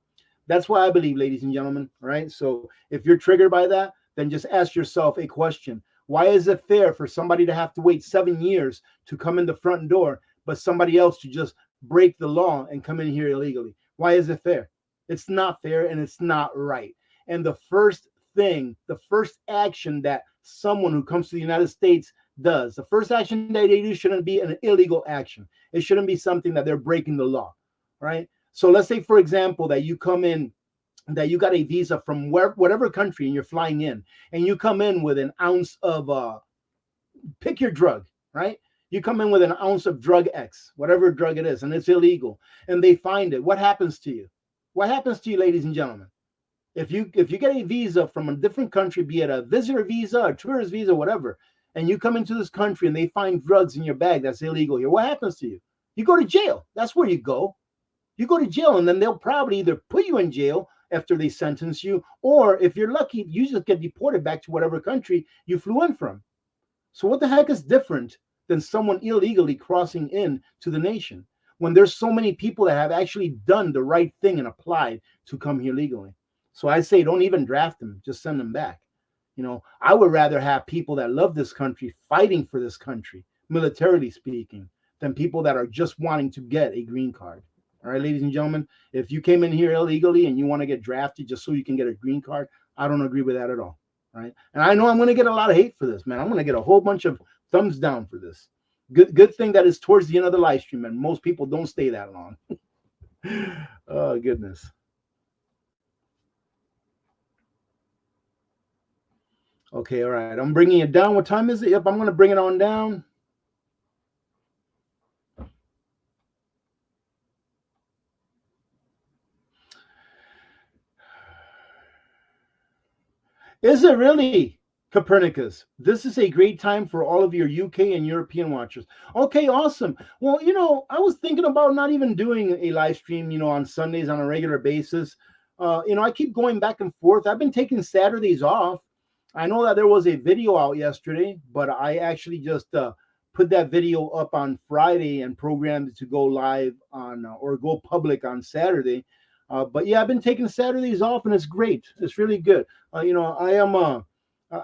That's what I believe, ladies and gentlemen. Right. So if you're triggered by that, then just ask yourself a question. Why is it fair for somebody to have to wait 7 years to come in the front door, but somebody else to just break the law and come in here illegally? Why is it fair? It's not fair and it's not right. And the first action that someone who comes to the United States does, the first action that they do shouldn't be an illegal action. It shouldn't be something that they're breaking the law, right? So let's say, for example, that you come in, that you got a visa from whatever country and you're flying in, and you come in with an ounce of pick your drug, right? You come in with an ounce of drug X, whatever drug it is, and it's illegal, and they find it. What happens to you? What happens to you, ladies and gentlemen? If you get a visa from a different country, be it a visitor visa, a tourist visa, whatever, and you come into this country and they find drugs in your bag that's illegal here, what happens to you? You go to jail. That's where you go. You go to jail, and then they'll probably either put you in jail after they sentence you, or if you're lucky, you just get deported back to whatever country you flew in from. So what the heck is different than someone illegally crossing in to the nation when there's so many people that have actually done the right thing and applied to come here legally? So I say don't even draft them, just send them back. I would rather have people that love this country fighting for this country, militarily speaking, than people that are just wanting to get a green card. All right, ladies and gentlemen, if you came in here illegally and you want to get drafted just so you can get a green card, I don't agree with that at all. Right. And I know I'm going to get a lot of hate for this, man. I'm going to get a whole bunch of thumbs down for this. Good thing that is towards the end of the live stream, and most people don't stay that long. Oh, goodness. Okay, all right. I'm bringing it down. What time is it? Yep, I'm going to bring it on down. Is it really, Copernicus? This is a great time for all of your UK and European watchers. Okay, awesome. Well, I was thinking about not even doing a live stream, on Sundays on a regular basis. I keep going back and forth. I've been taking Saturdays off. I know that there was a video out yesterday, but I actually just put that video up on Friday and programmed it to go live on or go public on Saturday. But yeah, I've been taking Saturdays off, and it's great. It's really good. I am.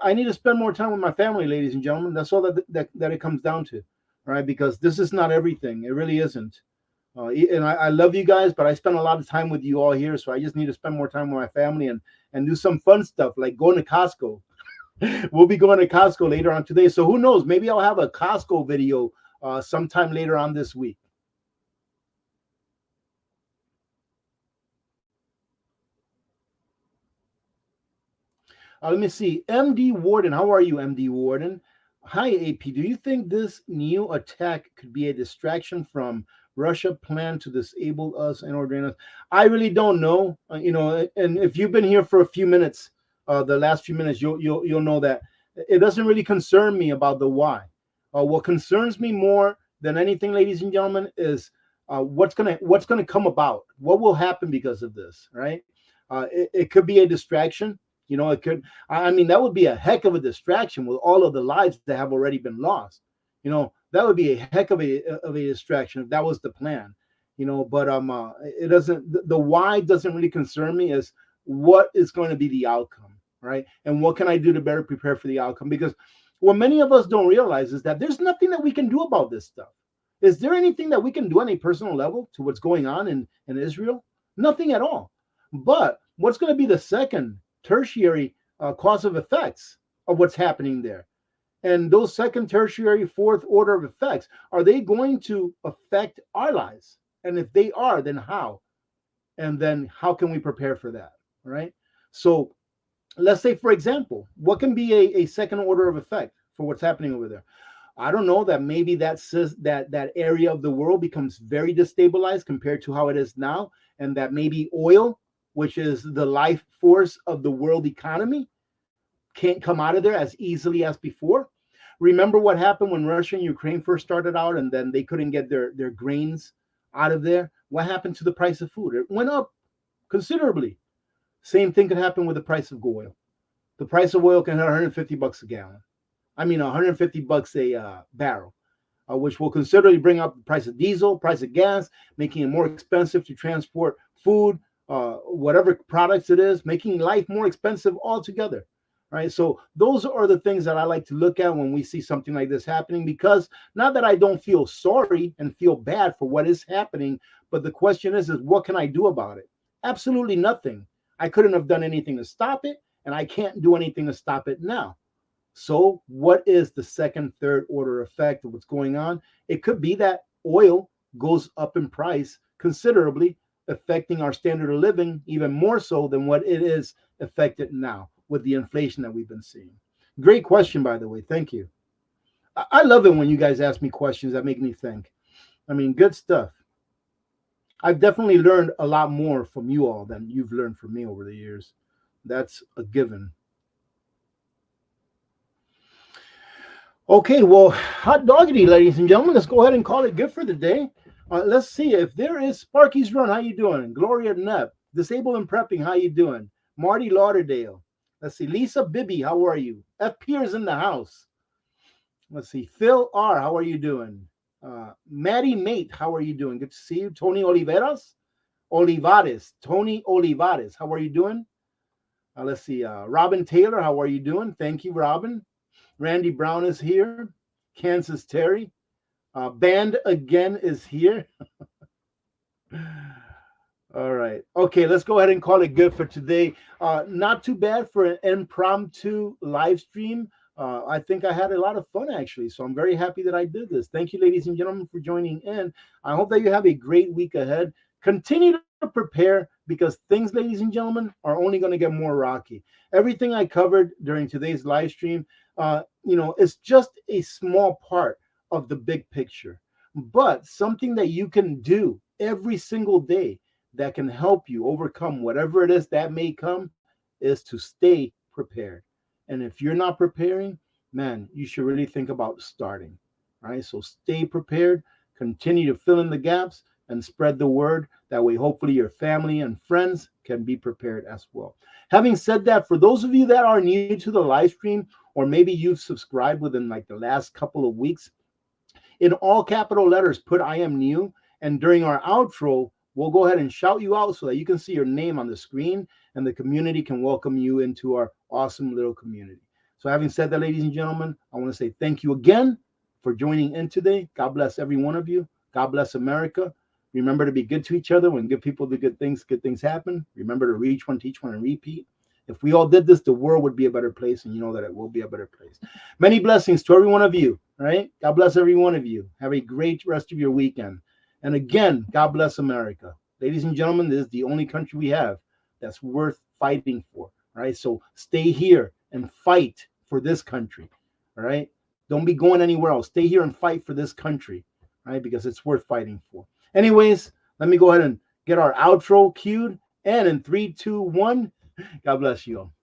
I need to spend more time with my family, ladies and gentlemen. That's all that it comes down to, right? Because this is not everything. It really isn't. And I love you guys, but I spend a lot of time with you all here, so I just need to spend more time with my family and do some fun stuff like going to Costco. We'll be going to Costco later on today, so who knows? Maybe I'll have a Costco video sometime later on this week. Let me see. MD Warden, how are you, MD Warden? Hi, AP. Do you think this new attack could be a distraction from Russia plan to disable us and ordain us? I really don't know. And if you've been here for a few minutes, the last few minutes, you'll know that it doesn't really concern me about the why. What concerns me more than anything, ladies and gentlemen, is what's gonna come about. What will happen because of this, right? It could be a distraction. It could. I mean, that would be a heck of a distraction with all of the lives that have already been lost. That would be a heck of a distraction if that was the plan. But it doesn't. The why doesn't really concern me. Is what is going to be the outcome, right? And what can I do to better prepare for the outcome? Because what many of us don't realize is that there's nothing that we can do about this stuff. Is there anything that we can do on a personal level to what's going on in Israel? Nothing at all. But what's going to be the second tertiary cause of effects of what's happening there? And those second, tertiary, fourth order of effects, are they going to affect our lives? And if they are, then how? And then how can we prepare for that? Right? So let's say, for example, what can be a second order of effect for what's happening over there? I don't know, that maybe that area of the world becomes very destabilized compared to how it is now, and that maybe oil, which is the life force of the world economy, can't come out of there as easily as before. Remember what happened when Russia and Ukraine first started out, and then they couldn't get their grains out of there? What happened to the price of food? It went up considerably. Same thing could happen with the price of oil. The price of oil can hit 150 bucks a gallon. I mean, 150 bucks a barrel, which will considerably bring up the price of diesel, price of gas, making it more expensive to transport food, whatever products it is, making life more expensive altogether. Right. So those are the things that I like to look at when we see something like this happening, because not that I don't feel sorry and feel bad for what is happening, but the question is what can I do about it? Absolutely nothing. I couldn't have done anything to stop it, and I can't do anything to stop it now. So what is the second, third order effect of what's going on? It could be that oil goes up in price considerably, affecting our standard of living even more so than what it is affected now with the inflation that we've been seeing. Great question, by the way. Thank you. I love it when you guys ask me questions that make me think. I mean, good stuff. I've definitely learned a lot more from you all than you've learned from me over the years. That's a given. Okay, well, hot doggity, ladies and gentlemen. Let's go ahead and call it good for the day. Let's see if there is Sparky's Run. How you doing? Gloria Knapp, Disabled and Prepping. How you doing? Marty Lauderdale. Let's see. Lisa Bibby, how are you? F. Pierce in the house. Let's see. Phil R, how are you doing? Maddie Mate, how are you doing? Good to see you. Tony Olivares. Tony Olivares, how are you doing? Let's see. Robin Taylor, how are you doing? Thank you, Robin. Randy Brown is here. Kansas Terry. Band again is here. All right. Okay, let's go ahead and call it good for today. Not too bad for an impromptu live stream. I think I had a lot of fun, actually. So I'm very happy that I did this. Thank you, ladies and gentlemen, for joining in. I hope that you have a great week ahead. Continue to prepare, because things, ladies and gentlemen, are only going to get more rocky. Everything I covered during today's live stream, it's just a small part of the big picture, but something that you can do every single day that can help you overcome whatever it is that may come is to stay prepared. And if you're not preparing, man, you should really think about starting. All right. So stay prepared, continue to fill in the gaps, and spread the word. That way, hopefully, your family and friends can be prepared as well. Having said that, for those of you that are new to the live stream, or maybe you've subscribed within like the last couple of weeks, in all capital letters, put I am new. And during our outro, we'll go ahead and shout you out so that you can see your name on the screen and the community can welcome you into our awesome little community. So having said that, ladies and gentlemen, I want to say thank you again for joining in today. God bless every one of you. God bless America. Remember to be good to each other. When good people do good things happen. Remember to reach one, teach one, and repeat. If we all did this, the world would be a better place, and you know that it will be a better place. Many blessings to every one of you, all right? God bless every one of you. Have a great rest of your weekend. And again, God bless America. Ladies and gentlemen, this is the only country we have that's worth fighting for, all right? So stay here and fight for this country, all right? Don't be going anywhere else. Stay here and fight for this country, all right? Because it's worth fighting for. Anyways, let me go ahead and get our outro cued. And in 3, 2, 1, God bless you all.